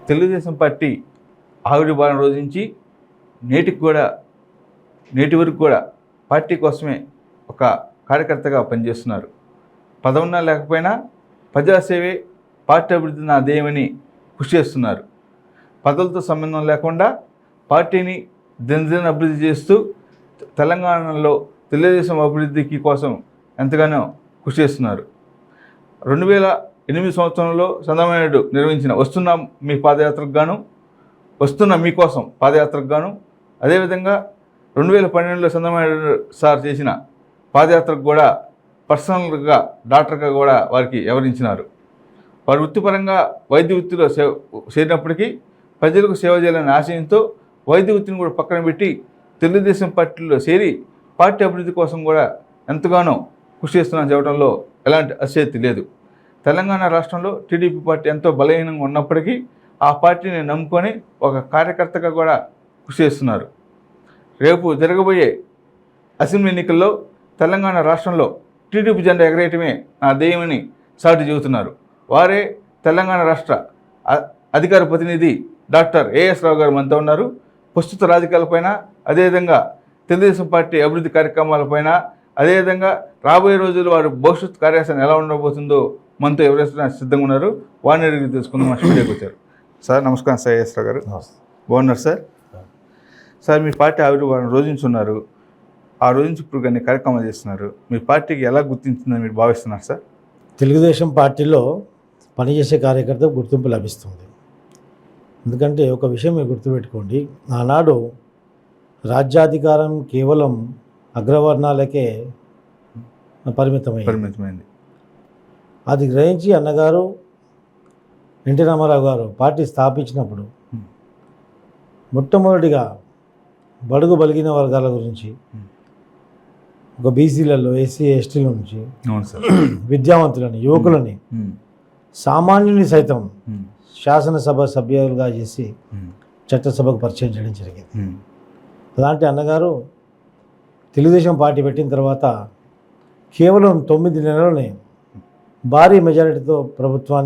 Telugu Desam party ఆవిర్భావం రోజు నుంచి నేటి వరకు కూడా పార్టీ కోసమే ఒక కార్యకర్తగా పనిచేస్తున్నారు. పదవున్నా లేకపోయినా ప్రజాసేవే పార్టీ అభివృద్ధి నా ధ్యేయమని కృషి చేస్తున్నారు. పదవులతో సంబంధం లేకుండా పార్టీని దినదిన అభివృద్ధి చేస్తూ తెలంగాణలో తెలుగుదేశం అభివృద్ధికి కోసం ఎంతగానో కృషి చేస్తున్నారు. 2008 సంవత్సరంలో చంద్రబాబు నాయుడు నిర్వహించిన వస్తున్న మీ పాదయాత్రకు గాను, వస్తున్న మీకోసం పాదయాత్రకు గాను, అదేవిధంగా 2012లో చంద్రబాబు నాయుడు సార్ చేసిన పాదయాత్రకు కూడా పర్సనల్గా డాక్టర్గా కూడా వారికి వివరించినారు. వారి వృత్తిపరంగా వైద్య వృత్తిలో చేరినప్పటికీ ప్రజలకు సేవ చేయాలనే ఆశయంతో వైద్య వృత్తిని కూడా పక్కన పెట్టి తెలుగుదేశం పార్టీలో చేరి పార్టీ అభివృద్ధి కోసం కూడా ఎంతగానో కృషి చేస్తున్నాను చెప్పడంలో ఎలాంటి అతిశయోక్తి లేదు. తెలంగాణ రాష్ట్రంలో టీడీపీ పార్టీ ఎంతో బలహీనంగా ఉన్నప్పటికీ ఆ పార్టీని నమ్ముకొని ఒక కార్యకర్తగా కూడా కృషి చేస్తున్నారు. రేపు జరగబోయే అసెంబ్లీ ఎన్నికల్లో తెలంగాణ రాష్ట్రంలో టీడీపీ జెండా ఎగరేయటమే నా ధ్యేయమని సాటి చెబుతున్నారు. వారే తెలంగాణ రాష్ట్ర అధికార ప్రతినిధి డాక్టర్ ఏఎస్ రావు గారు మనతో ఉన్నారు. ప్రస్తుత రాజకీయాలపైన, అదేవిధంగా తెలుగుదేశం పార్టీ అభివృద్ధి కార్యక్రమాలపైన, అదేవిధంగా రాబోయే రోజుల్లో వారి భవిష్యత్ కార్యాచరణ ఎలా ఉండబోతుందో మనతో ఎవరైనా సిద్ధంగా ఉన్నారు. వారిని అడిగి తెలుసుకుందాం. మా స్టూడియోకి వచ్చారు. సార్ నమస్కారం. సార్ ఏఎస్ రావు గారు బాగున్నారు సార్? సార్ మీ పార్టీ ఆవిర్భావం రోజు నుంచి ఉన్నారు. ఆ రోజు నుంచి ఇప్పుడు కొన్ని కార్యక్రమాలు చేస్తున్నారు. మీ పార్టీకి ఎలా గుర్తించిందని మీరు భావిస్తున్నారు సార్? తెలుగుదేశం పార్టీలో పనిచేసే కార్యకర్తకు గుర్తింపు లభిస్తుంది. ఎందుకంటే ఒక విషయం మీరు గుర్తుపెట్టుకోండి, ఆనాడు రాజ్యాధికారం కేవలం అగ్రవర్ణాలకే పరిమితమైంది. అది గ్రహించి అన్నగారు ఎన్టీ రామారావు గారు పార్టీ స్థాపించినప్పుడు మొట్టమొదటిగా బడుగు బలిగిన వర్గాల గురించి, ఒక బీసీలలో, ఎస్సీ ఎస్టీల నుంచి విద్యావంతులని, యువకులని, సామాన్యుని సైతం శాసనసభ సభ్యులుగా చేసి చట్టసభకు పరిచయం చేయడం జరిగింది. అలాంటి అన్నగారు తెలుగుదేశం పార్టీ పెట్టిన తర్వాత కేవలం 9 నెలల్లోనే భారీ మెజారిటీతో ప్రభుత్వం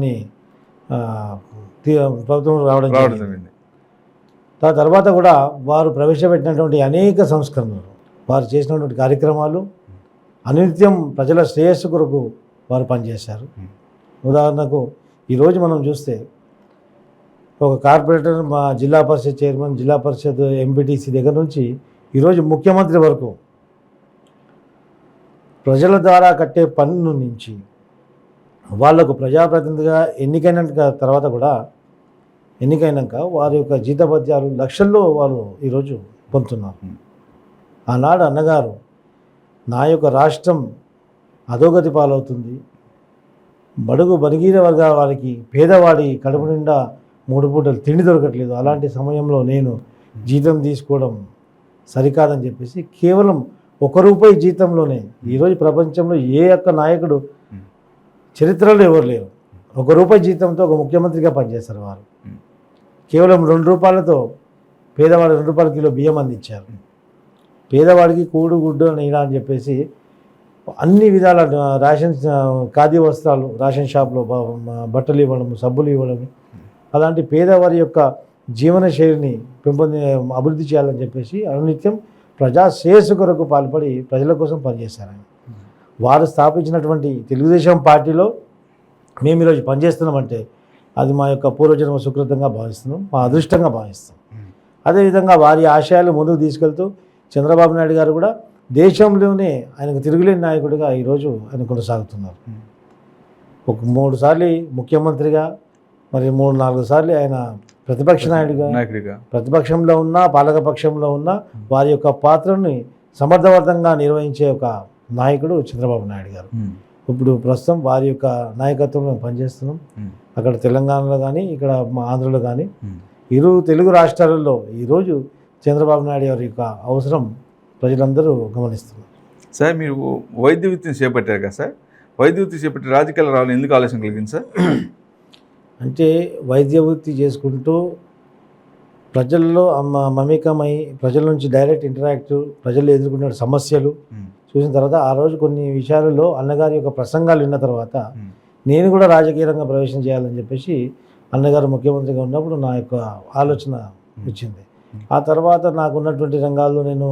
రావడం జరిగింది. దాని తర్వాత కూడా వారు ప్రవేశపెట్టినటువంటి అనేక సంస్కరణలు, వారు చేసినటువంటి కార్యక్రమాలు అనిత్యం ప్రజల శ్రేయస్సు కొరకు వారు పనిచేశారు. ఉదాహరణకు ఈరోజు మనం చూస్తే ఒక కార్పొరేటర్, మా జిల్లా పరిషత్ చైర్మన్, జిల్లా పరిషత్ ఎంపీటీసీ దగ్గర నుంచి ఈరోజు ముఖ్యమంత్రి వరకు ప్రజల ద్వారా కట్టే పన్ను నుంచి వాళ్లకు ప్రజాప్రతినిధిగా ఎన్నికైనాక వారి యొక్క జీతభత్యాలు లక్షల్లో వారు ఈరోజు పొందుతున్నారు. ఆనాడు అన్నగారు నా యొక్క రాష్ట్రం అధోగతి పాలవుతుంది, బడుగు బలిగిన వర్గాల వారికి, పేదవాడి కడుపు నిండా 3 పూటలు తిండి దొరకట్లేదు, అలాంటి సమయంలో నేను జీతం తీసుకోవడం సరికాదని చెప్పేసి కేవలం ₹1 జీతంలోనే ఈరోజు ప్రపంచంలో ఏ ఒక్క నాయకుడు చరిత్రలో ఎవరు లేరు. ₹1 జీతంతో ఒక ముఖ్యమంత్రిగా పనిచేస్తారు. వారు కేవలం ₹2 పేదవాడు ₹2 కిలో బియ్యం అందించారు. పేదవాడికి కూడు గుడ్డు నీడ అని చెప్పేసి అన్ని విధాల రేషన్, ఖాదీ వస్త్రాలు, రేషన్ షాప్లో బట్టలు ఇవ్వడం, సబ్బులు ఇవ్వడం, అలాంటి పేదవారి యొక్క జీవన శైలిని అభివృద్ధి చేయాలని చెప్పేసి అనునిత్యం ప్రజా శ్రేయస్సు కొరకు పాల్పడి ప్రజల కోసం పనిచేశారు. వారు స్థాపించినటువంటి తెలుగుదేశం పార్టీలో మేము ఈరోజు పనిచేస్తున్నామంటే అది మా యొక్క పూర్వజన్మ సుకృతంగా భావిస్తున్నాం, మా అదృష్టంగా భావిస్తాం. అదేవిధంగా వారి ఆశయాలు ముందుకు తీసుకెళ్తూ చంద్రబాబు నాయుడు గారు కూడా దేశంలోనే ఆయనకు తిరుగులేని నాయకుడిగా ఈరోజు ఆయన కొనసాగుతున్నారు. ఒక 3 సార్లు ముఖ్యమంత్రిగా, మరి 3-4 సార్లు ఆయన ప్రతిపక్ష నాయకుడిగా, ప్రతిపక్షంలో ఉన్నా పాలకపక్షంలో ఉన్నా వారి యొక్క పాత్రని సమర్థవంతంగా నిర్వహించే ఒక నాయకుడు చంద్రబాబు నాయుడు గారు. ఇప్పుడు ప్రస్తుతం వారి యొక్క నాయకత్వంలో పనిచేస్తున్నాం. అక్కడ తెలంగాణలో కానీ, ఇక్కడ మా ఆంధ్రలో కానీ, ఇరు తెలుగు రాష్ట్రాలలో ఈరోజు చంద్రబాబు నాయుడు గారి యొక్క అవసరం ప్రజలందరూ గమనిస్తున్నారు. సార్ మీరు వైద్య వృత్తిని చేపట్టారు కదా సార్, వైద్య వృత్తి చేపట్టి రాజకీయాలు రావాలని ఎందుకు ఆలోచన కలిగింది సార్? అంటే వైద్య వృత్తి చేసుకుంటూ ప్రజల్లో మమేకమై ప్రజల నుంచి డైరెక్ట్ ఇంటరాక్టివ్, ప్రజలు ఎదుర్కొనే సమస్యలు చూసిన తర్వాత ఆ రోజు కొన్ని విషయాలలో అన్నగారి యొక్క ప్రసంగాలు విన్న తర్వాత నేను కూడా రాజకీయ రంగ ప్రవేశం చేయాలని చెప్పేసి అన్నగారు ముఖ్యమంత్రిగా ఉన్నప్పుడు నా యొక్క ఆలోచన వచ్చింది. ఆ తర్వాత నాకు ఉన్నటువంటి రంగాల్లో నేను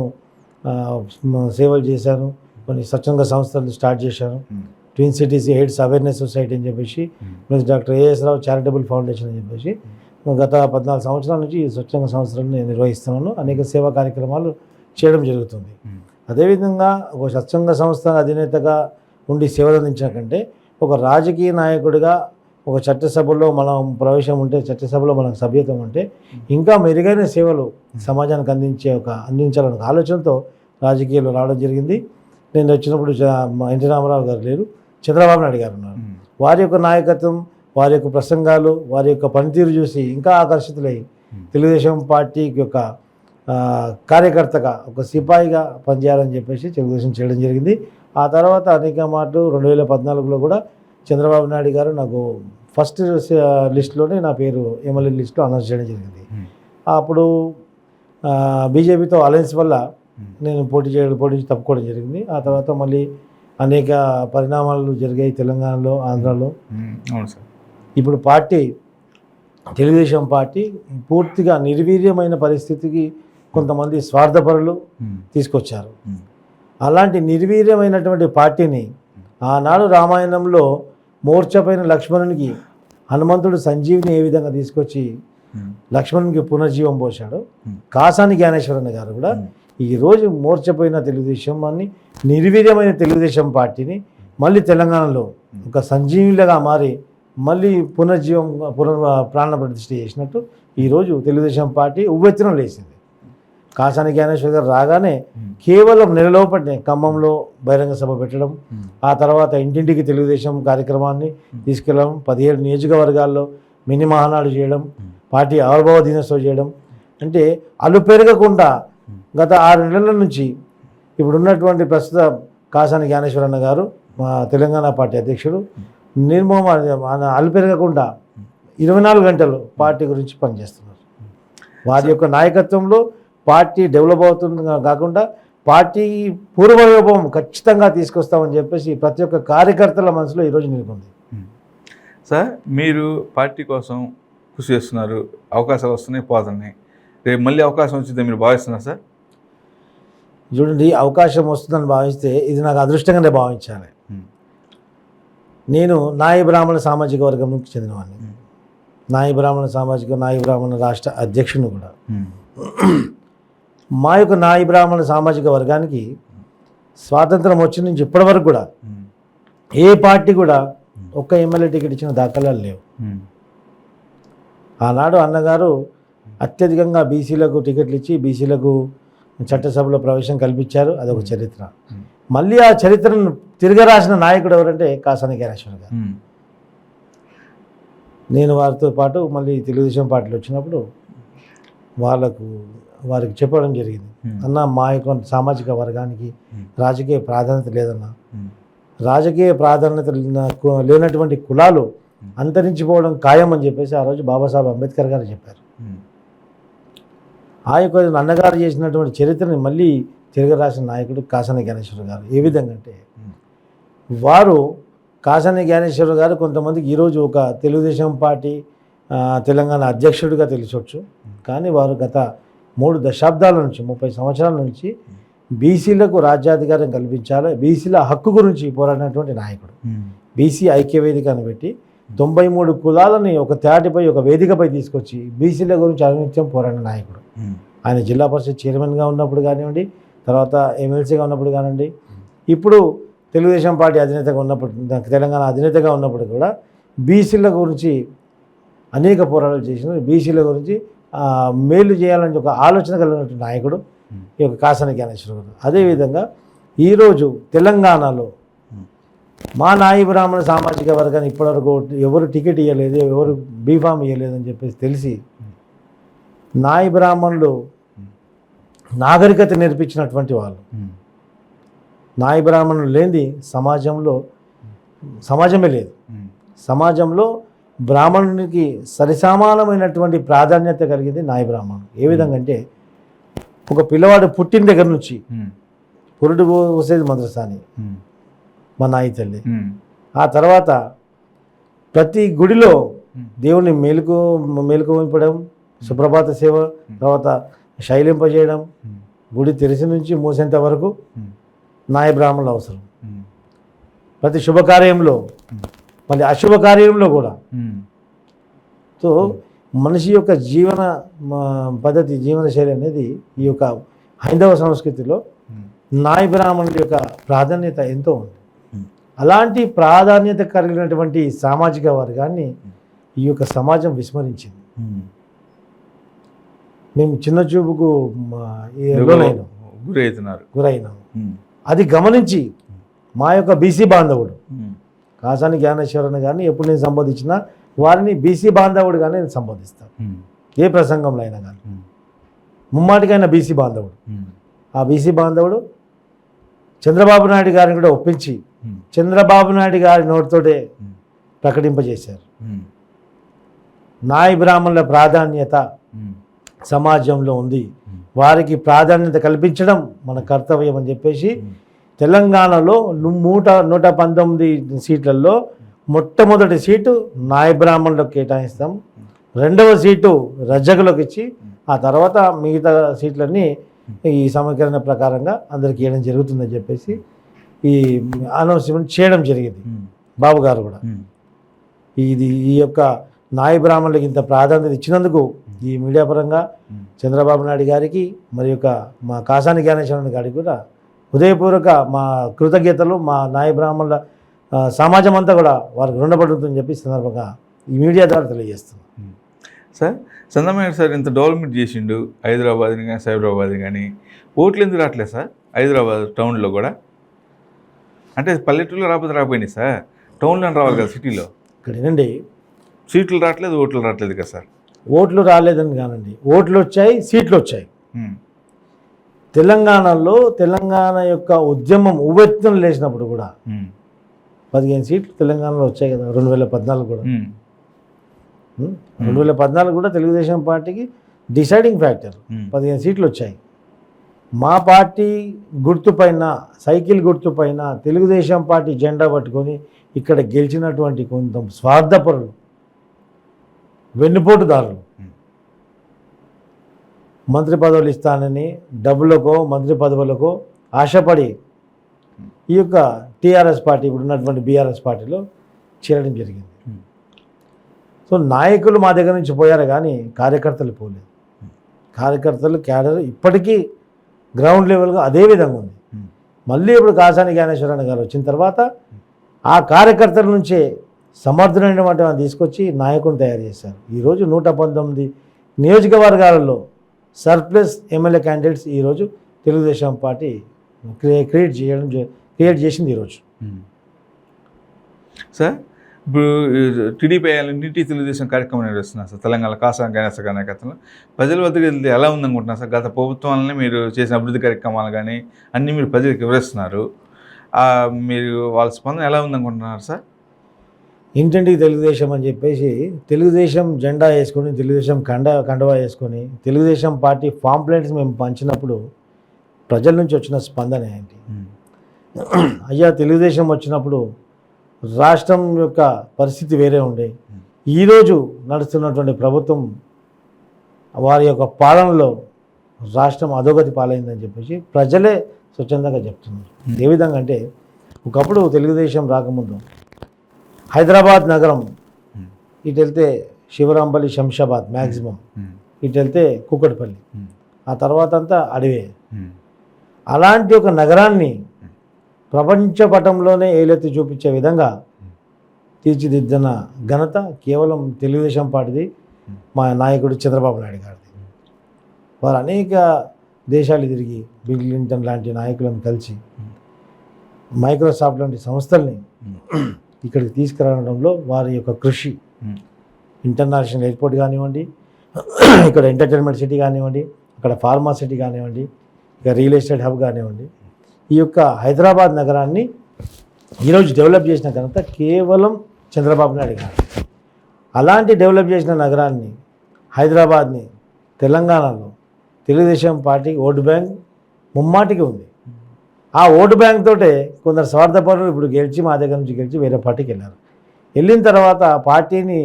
సేవలు చేశాను. కొన్ని స్వచ్ఛంద సంస్థలు స్టార్ట్ చేశాను. Twin cities AIDS awareness society అని చెప్పేసి, డాక్టర్ ఏఎస్ రావు చారిటబుల్ ఫౌండేషన్ అని చెప్పేసి గత 14 సంవత్సరాల నుంచి ఈ స్వచ్ఛంద సంస్థలను నేను నిర్వహిస్తున్నాను. అనేక సేవా కార్యక్రమాలు చేయడం జరుగుతుంది. అదేవిధంగా ఒక స్వచ్ఛంద సంస్థ అధినేతగా ఉండి సేవలు అందించిన కంటే ఒక రాజకీయ నాయకుడిగా ఒక చట్టసభలో మనం ప్రవేశం ఉంటే, చట్టసభలో మనకు సభ్యత్వం ఉంటే ఇంకా మెరుగైన సేవలు సమాజానికి అందించాలనే ఆలోచనతో రాజకీయాల్లో రావడం జరిగింది. నేను వచ్చినప్పుడు ఎన్టీ రామారావు గారు లేరు, చంద్రబాబు నాయుడు గారు ఉన్నారు. వారి యొక్క నాయకత్వం, వారి యొక్క ప్రసంగాలు, వారి యొక్క పనితీరు చూసి ఇంకా ఆకర్షితులై తెలుగుదేశం పార్టీ యొక్క కార్యకర్తగా, ఒక సిపాయిగా పనిచేయాలని చెప్పేసి తెలుగుదేశం చేయడం జరిగింది. ఆ తర్వాత అనేక మాటలు 2014లో కూడా చంద్రబాబు నాయుడు గారు నాకు ఫస్ట్ లిస్టులోనే నా పేరు ఎమ్మెల్యే లిస్టులో అనౌన్స్ చేయడం జరిగింది. అప్పుడు బీజేపీతో అలయన్స్ వల్ల నేను పోటీ తప్పుకోవడం జరిగింది. ఆ తర్వాత మళ్ళీ అనేక పరిణామాలు జరిగాయి తెలంగాణలో, ఆంధ్రాలో. ఇప్పుడు తెలుగుదేశం పార్టీ పూర్తిగా నిర్వీర్యమైన పరిస్థితికి కొంతమంది స్వార్థపరులు తీసుకొచ్చారు. అలాంటి నిర్వీర్యమైనటువంటి పార్టీని ఆనాడు రామాయణంలో మోర్చపైన లక్ష్మణునికి హనుమంతుడు సంజీవిని ఏ విధంగా తీసుకొచ్చి లక్ష్మణునికి పునర్జీవం పోశాడు, కాసాని జ్ఞానేశ్వరన్న గారు కూడా ఈరోజు మోర్చపోయిన తెలుగుదేశాన్ని, నిర్వీర్యమైన తెలుగుదేశం పార్టీని మళ్ళీ తెలంగాణలో ఒక సంజీవిలాగా మారి మళ్ళీ ప్రాణ ప్రతిష్ఠ చేసినట్టు ఈరోజు తెలుగుదేశం పార్టీ ఉవ్వెత్తున లేచింది. కాసాని జ్ఞానేశ్వర్ గారు రాగానే కేవలం నెలలోపటినే ఖమ్మంలో బహిరంగ సభ పెట్టడం, ఆ తర్వాత ఇంటింటికి తెలుగుదేశం కార్యక్రమాన్ని తీసుకెళ్ళడం, 17 నియోజకవర్గాల్లో మినీ మహానాడు చేయడం, పార్టీ ఆవిర్భావ దినోత్సవం చేయడం, అంటే అలు పెరగకుండా గత 6 నెలల నుంచి ఇప్పుడున్నటువంటి ప్రస్తుత కాసాని జ్ఞానేశ్వరన్న గారు మా తెలంగాణ పార్టీ అధ్యక్షుడు అలు పెరగకుండా 24 గంటలు పార్టీ గురించి పనిచేస్తున్నారు. వారి యొక్క నాయకత్వంలో పార్టీ డెవలప్ అవుతుంది కాకుండా పార్టీ పూర్వవైభవం ఖచ్చితంగా తీసుకొస్తామని చెప్పేసి ప్రతి ఒక్క కార్యకర్తల మనసులో ఈరోజు నెలకొంది. సార్, మీరు పార్టీ కోసం కృషి చేస్తున్నారు, అవకాశాలు వస్తున్నాయి, పోతున్నాయి. రేపు మళ్ళీ అవకాశం వచ్చిందని మీరు భావిస్తున్నారు సార్? చూడండి, అవకాశం వస్తుందని భావిస్తే ఇది నాకు అదృష్టంగానే భావించాలి. నేను నాయి బ్రాహ్మణ సామాజిక వర్గంకి చెందినవాడిని. నాయి బ్రాహ్మణ రాష్ట్ర అధ్యక్షుని కూడా. మా యొక్క నాయి బ్రాహ్మణ సామాజిక వర్గానికి స్వాతంత్రం వచ్చిన నుంచి ఇప్పటి వరకు కూడా ఏ పార్టీ కూడా ఒక్క ఎమ్మెల్యే టికెట్ ఇచ్చిన దాఖలాలు లేవు. ఆనాడు అన్నగారు అత్యధికంగా బీసీలకు టికెట్లు ఇచ్చి బీసీలకు చట్టసభలో ప్రవేశం కల్పించారు. అదొక చరిత్ర. మళ్ళీ ఆ చరిత్రను తిరగరాసిన నాయకుడు ఎవరంటే కాసాని జ్ఞానేశ్వర్ గారు. నేను వారితో పాటు మళ్ళీ తెలుగుదేశం పార్టీలో వచ్చినప్పుడు వారికి చెప్పడం జరిగింది, అన్న మా యొక్క సామాజిక వర్గానికి రాజకీయ ప్రాధాన్యత లేదన్నా, రాజకీయ ప్రాధాన్యత లేనటువంటి కులాలు అంతరించిపోవడం ఖాయం అని చెప్పేసి ఆ రోజు బాబాసాహెబ్ అంబేద్కర్ గారు చెప్పారు. ఆ యొక్క అన్నగారు చేసినటువంటి చరిత్రని మళ్ళీ తిరగరాసిన నాయకుడు కాసాని జ్ఞానేశ్వర్ గారు. ఏ విధంగా అంటే వారు కాసాని జ్ఞానేశ్వర్ గారు కొంతమందికి ఈరోజు ఒక తెలుగుదేశం పార్టీ తెలంగాణ అధ్యక్షుడిగా తెలిసొచ్చు, కానీ వారు గత 3 దశాబ్దాల నుంచి 30 సంవత్సరాల నుంచి బీసీలకు రాజ్యాధికారం కల్పించాలి, బీసీల హక్కు గురించి పోరాడినటువంటి నాయకుడు. బీసీ ఐక్యవేదిక అని పెట్టి 93 కులాలని ఒక తాటిపై ఒక వేదికపై తీసుకొచ్చి బీసీల గురించి అనునిత్యం పోరాడిన నాయకుడు. ఆయన జిల్లా పరిషత్ చైర్మన్గా ఉన్నప్పుడు కానివ్వండి, తర్వాత ఎమ్మెల్సీగా ఉన్నప్పుడు కానివ్వండి, ఇప్పుడు తెలుగుదేశం పార్టీ అధినేతగా ఉన్నప్పుడు, తెలంగాణ అధినేతగా ఉన్నప్పుడు కూడా బీసీల గురించి అనేక పోరాటాలు చేసిన, బీసీల గురించి మేలు చేయాలని ఒక ఆలోచన కలిగినటువంటి నాయకుడు ఈ యొక్క కాసాని జ్ఞానేశ్వర్ గారు. అదేవిధంగా ఈరోజు తెలంగాణలో మా నాయి బ్రాహ్మణ సామాజిక వర్గాన్ని ఇప్పటివరకు ఎవరు టికెట్ ఇవ్వలేదు, ఎవరు బీఫామ్ ఇవ్వలేదని చెప్పేసి తెలిసి నాయి బ్రాహ్మణులు నాగరికత నేర్పించినటువంటి వాళ్ళు. నాయి బ్రాహ్మణులు లేనిది సమాజమే లేదు. సమాజంలో బ్రాహ్మణునికి సరిసమానమైనటువంటి ప్రాధాన్యత కలిగింది నాయి బ్రాహ్మణుడు. ఏ విధంగా అంటే ఒక పిల్లవాడు పుట్టిన దగ్గర నుంచి పురుడు పోసేది మద్రసాని మా నాయి తల్లి. ఆ తర్వాత ప్రతి గుడిలో దేవుని మేలుకొంపడం, సుప్రభాత సేవ, తర్వాత శైలింపజేయడం, గుడి తెరిచి నుంచి మూసేంత వరకు నాయ బ్రాహ్మణులు అవసరం. ప్రతి శుభకార్యంలో, మళ్ళీ అశుభకార్యంలో కూడా. సో మనిషి యొక్క జీవన పద్ధతి, జీవనశైలి అనేది ఈ యొక్క హైందవ సంస్కృతిలో నాయ బ్రాహ్మణుల యొక్క ప్రాధాన్యత ఎంతో ఉంది. అలాంటి ప్రాధాన్యత కలిగినటువంటి సామాజిక వర్గాన్ని ఈ యొక్క సమాజం విస్మరించింది. మేము చిన్న చూపుకు గురైనాం. అది గమనించి మా యొక్క బీసీ బాంధవుడు కాసాని జ్ఞానేశ్వరన్ గారిని ఎప్పుడు నేను సంబోధించినా వారిని బీసీ బాంధవుడుగానే నేను సంబోధిస్తాను. ఏ ప్రసంగంలో అయినా కానీ ముమ్మాటికైనా బీసీ బాంధవుడు. ఆ బీసీ బాంధవుడు చంద్రబాబు నాయుడు గారిని కూడా ఒప్పించి చంద్రబాబు నాయుడు గారి నోటితోటే ప్రకటింపజేశారు. నాయ బ్రాహ్మణుల ప్రాధాన్యత సమాజంలో ఉంది, వారికి ప్రాధాన్యత కల్పించడం మన కర్తవ్యం అని చెప్పేసి తెలంగాణలో 119 సీట్లలో మొట్టమొదటి సీటు నాయ బ్రాహ్మణులకు కేటాయిస్తాం, రెండవ సీటు రజ్జకులకు ఇచ్చి ఆ తర్వాత మిగతా సీట్లన్నీ ఈ సమీకరణ ప్రకారంగా అందరికి ఇవ్వడం జరుగుతుందని చెప్పేసి ఈ అనౌన్స్మెంట్ చేయడం జరిగింది. బాబు గారు కూడా ఈ యొక్క నాయ బ్రాహ్మణులకు ఇంత ప్రాధాన్యత ఇచ్చినందుకు ఈ మీడియా పరంగా చంద్రబాబు నాయుడు గారికి మరి యొక్క మా కాసాని జ్ఞానేశ్వరన్ గారికి కూడా హృదయపూర్వక మా కృతజ్ఞతలు. మా నాయ బ్రాహ్మణుల సమాజం అంతా కూడా వారికి రుణపడుతుందని చెప్పి సందర్భంగా ఈ మీడియా ద్వారా తెలియజేస్తున్నాం. సార్ చంద్రబాబు సార్ ఇంత డెవలప్మెంట్ చేసిండు హైదరాబాద్ని కానీ సైబరాబాద్ని కానీ, ఓట్లు ఎందుకు రావట్లేదు సార్ హైదరాబాద్ టౌన్లో కూడా? అంటే పల్లెటూరులో రాకపోయినాయి సార్, టౌన్లో రావాలి కదా, సిటీలో. ఇక్కడ ఏంటండి సీట్లు రావట్లేదు, ఓట్లు రావట్లేదు కదా సార్. ఓట్లు రాలేదని కానండి, ఓట్లు వచ్చాయి, సీట్లు వచ్చాయి. తెలంగాణ యొక్క ఉద్యమం ఉవ్వెత్తున లేచినప్పుడు కూడా 15 సీట్లు తెలంగాణలో వచ్చాయి కదా. 2014 కూడా 2014 కూడా తెలుగుదేశం పార్టీకి డిసైడింగ్ ఫ్యాక్టర్. 15 సీట్లు వచ్చాయి. మా పార్టీ గుర్తుపైన, సైకిల్ గుర్తుపైన తెలుగుదేశం పార్టీ జెండా పట్టుకొని ఇక్కడ గెలిచినటువంటి కొంత స్వార్థపరులు, వెన్నుపోటుదారులు మంత్రి పదవులు ఇస్తానని డబ్బులకో మంత్రి పదవులకో ఆశపడి ఈ యొక్క టీఆర్ఎస్ పార్టీ, ఇప్పుడు ఉన్నటువంటి బీఆర్ఎస్ పార్టీలో చేరడం జరిగింది. సో నాయకులు మా దగ్గర నుంచి పోయారు కానీ కార్యకర్తలు పోలేదు. కార్యకర్తలు క్యాడర్ ఇప్పటికీ గ్రౌండ్ లెవెల్గా అదే విధంగా ఉంది. మళ్ళీ ఇప్పుడు కాసాని జ్ఞానేశ్వరన్ గారు వచ్చిన తర్వాత ఆ కార్యకర్తల నుంచే సమర్థులైనటువంటి వారిని తీసుకొచ్చి నాయకుని తయారు చేశారు. ఈరోజు 119 నియోజకవర్గాలలో సర్ప్లస్ ఎమ్మెల్యే క్యాండిడేట్స్ ఈరోజు తెలుగుదేశం పార్టీ క్రియేట్ చేసింది ఈరోజు. సార్ ఇప్పుడు టీడీపీ ఇంటింటి తెలుగుదేశం కార్యక్రమం నిర్వహిస్తున్నారు సార్ తెలంగాణ కాసాని జ్ఞానేశ్వర నాయకత్వంలో. ప్రజల వద్దకు వెళ్తే ఎలా ఉందనుకుంటున్నారు సార్? గత ప్రభుత్వాలనే మీరు చేసిన అభివృద్ధి కార్యక్రమాలు కానీ అన్నీ మీరు ప్రజలకు వివరిస్తున్నారు. మీరు వాళ్ళ స్పందన ఎలా ఉందనుకుంటున్నారు సార్? ఇంటింటికి తెలుగుదేశం అని చెప్పేసి తెలుగుదేశం జెండా వేసుకొని, తెలుగుదేశం కండవా వేసుకొని, తెలుగుదేశం పార్టీ పాంప్లెట్స్ మేము పంచినప్పుడు ప్రజల నుంచి వచ్చిన స్పందన ఏంటి? అయ్యా తెలుగుదేశం వచ్చినప్పుడు రాష్ట్రం యొక్క పరిస్థితి వేరే ఉండే, ఈరోజు నడుస్తున్నటువంటి ప్రభుత్వం వారి యొక్క పాలనలో రాష్ట్రం అధోగతి పాలైందని చెప్పేసి ప్రజలే స్వచ్ఛందంగా చెప్తున్నారు. ఏ విధంగా అంటే, ఒకప్పుడు తెలుగుదేశం రాకముందు హైదరాబాద్ నగరం ఇటు వెళ్తే శివరాంపల్లి, శంషాబాద్ మ్యాక్సిమం, ఇటు వెళ్తే కూకట్పల్లి, ఆ తర్వాత అంతా అడవే. అలాంటి ఒక నగరాన్ని ప్రపంచ పటంలోనే ఏలెత్తి చూపించే విధంగా తీర్చిదిద్దిన ఘనత కేవలం తెలుగుదేశం పార్టీది, మా నాయకుడు చంద్రబాబు నాయుడు గారిది. వారు అనేక దేశాలు తిరిగి బిల్ క్లింటన్ లాంటి నాయకులను కలిసి మైక్రోసాఫ్ట్ లాంటి సంస్థల్ని ఇక్కడికి తీసుకురావడంలో వారి యొక్క కృషి, ఇంటర్నేషనల్ ఎయిర్పోర్ట్ కానివ్వండి, ఇక్కడ ఎంటర్టైన్మెంట్ సిటీ కానివ్వండి, అక్కడ ఫార్మా సిటీ కానివ్వండి, ఇక రియల్ ఎస్టేట్ హబ్ కానివ్వండి, ఈ యొక్క హైదరాబాద్ నగరాన్ని ఈరోజు డెవలప్ చేసిన ఘనత కేవలం చంద్రబాబు నాయుడు గారు. అలాంటి డెవలప్ చేసిన నగరాన్ని, హైదరాబాద్ని, తెలంగాణలో తెలుగుదేశం పార్టీ ఓటు బ్యాంక్ ముమ్మాటికి ఉంది. ఆ ఓటు బ్యాంక్ తోటే కొందరు స్వార్థపరులు ఇప్పుడు గెలిచి, మా దగ్గర నుంచి గెలిచి వేరే పార్టీకి వెళ్ళారు. వెళ్ళిన తర్వాత పార్టీని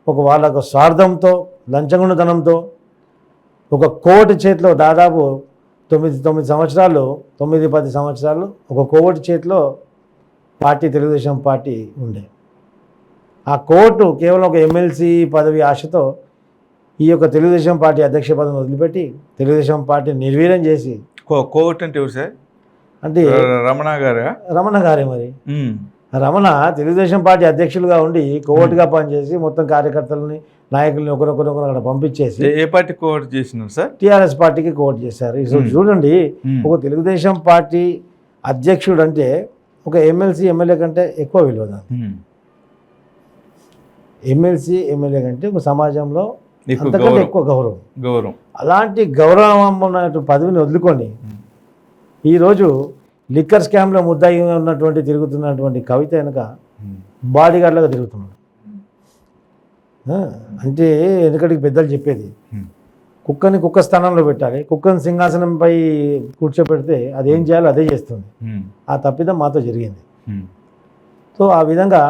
వాళ్ళ స్వార్థంతో లంచగొండతనంతో ఒక కోటి చేతిలో దాదాపు 9 సంవత్సరాలు 9-10 సంవత్సరాలు ఒక కోటి చేతిలో పార్టీ తెలుగుదేశం పార్టీ ఉండే. ఆ కోర్టు కేవలం ఒక ఎమ్మెల్సీ పదవి ఆశతో ఈ యొక్క తెలుగుదేశం పార్టీ అధ్యక్ష పదవిని వదిలిపెట్టి తెలుగుదేశం పార్టీని నిర్వీర్యం చేసి కోర్టు అంటే ఎవరు సార్? అంటే రమణ గారే మరి. రమణ తెలుగుదేశం పార్టీ అధ్యక్షులుగా ఉండి కోర్టుగా పనిచేసి మొత్తం కార్యకర్తలని నాయకుల్ని ఒకరొకరు అక్కడ పంపించేసి ఏ పార్టీ కోర్టు చేసినారు సార్? టీఆర్ఎస్ పార్టీకి కోర్టు చేశారు. చూడండి, ఒక తెలుగుదేశం పార్టీ అధ్యక్షుడు అంటే ఒక ఎమ్మెల్సీ ఎమ్మెల్యే కంటే ఎక్కువ విలువ. ఎమ్మెల్సీ ఎమ్మెల్యే కంటే ఒక సమాజంలో అంతకంటే ఎక్కువ గౌరవం. అలాంటి గౌరవం ఉన్నటువంటి పదవిని వదులుకొని ఈరోజు లిక్కర్ స్కామ్లో ముద్దాయి ఉన్నటువంటి తిరుగుతున్నటువంటి కవిత వెనుక బాడీగార్డ్లాగా తిరుగుతున్నాడు. అంటే వెనకటికి పెద్దలు చెప్పేది, కుక్కని కుక్క స్థానంలో పెట్టాలి, కుక్కని సింహాసనంపై కూర్చోబెడితే అది ఏం చేయాలో అదే చేస్తుంది. ఆ తప్పిదం మాతో జరిగింది. సో ఆ విధంగా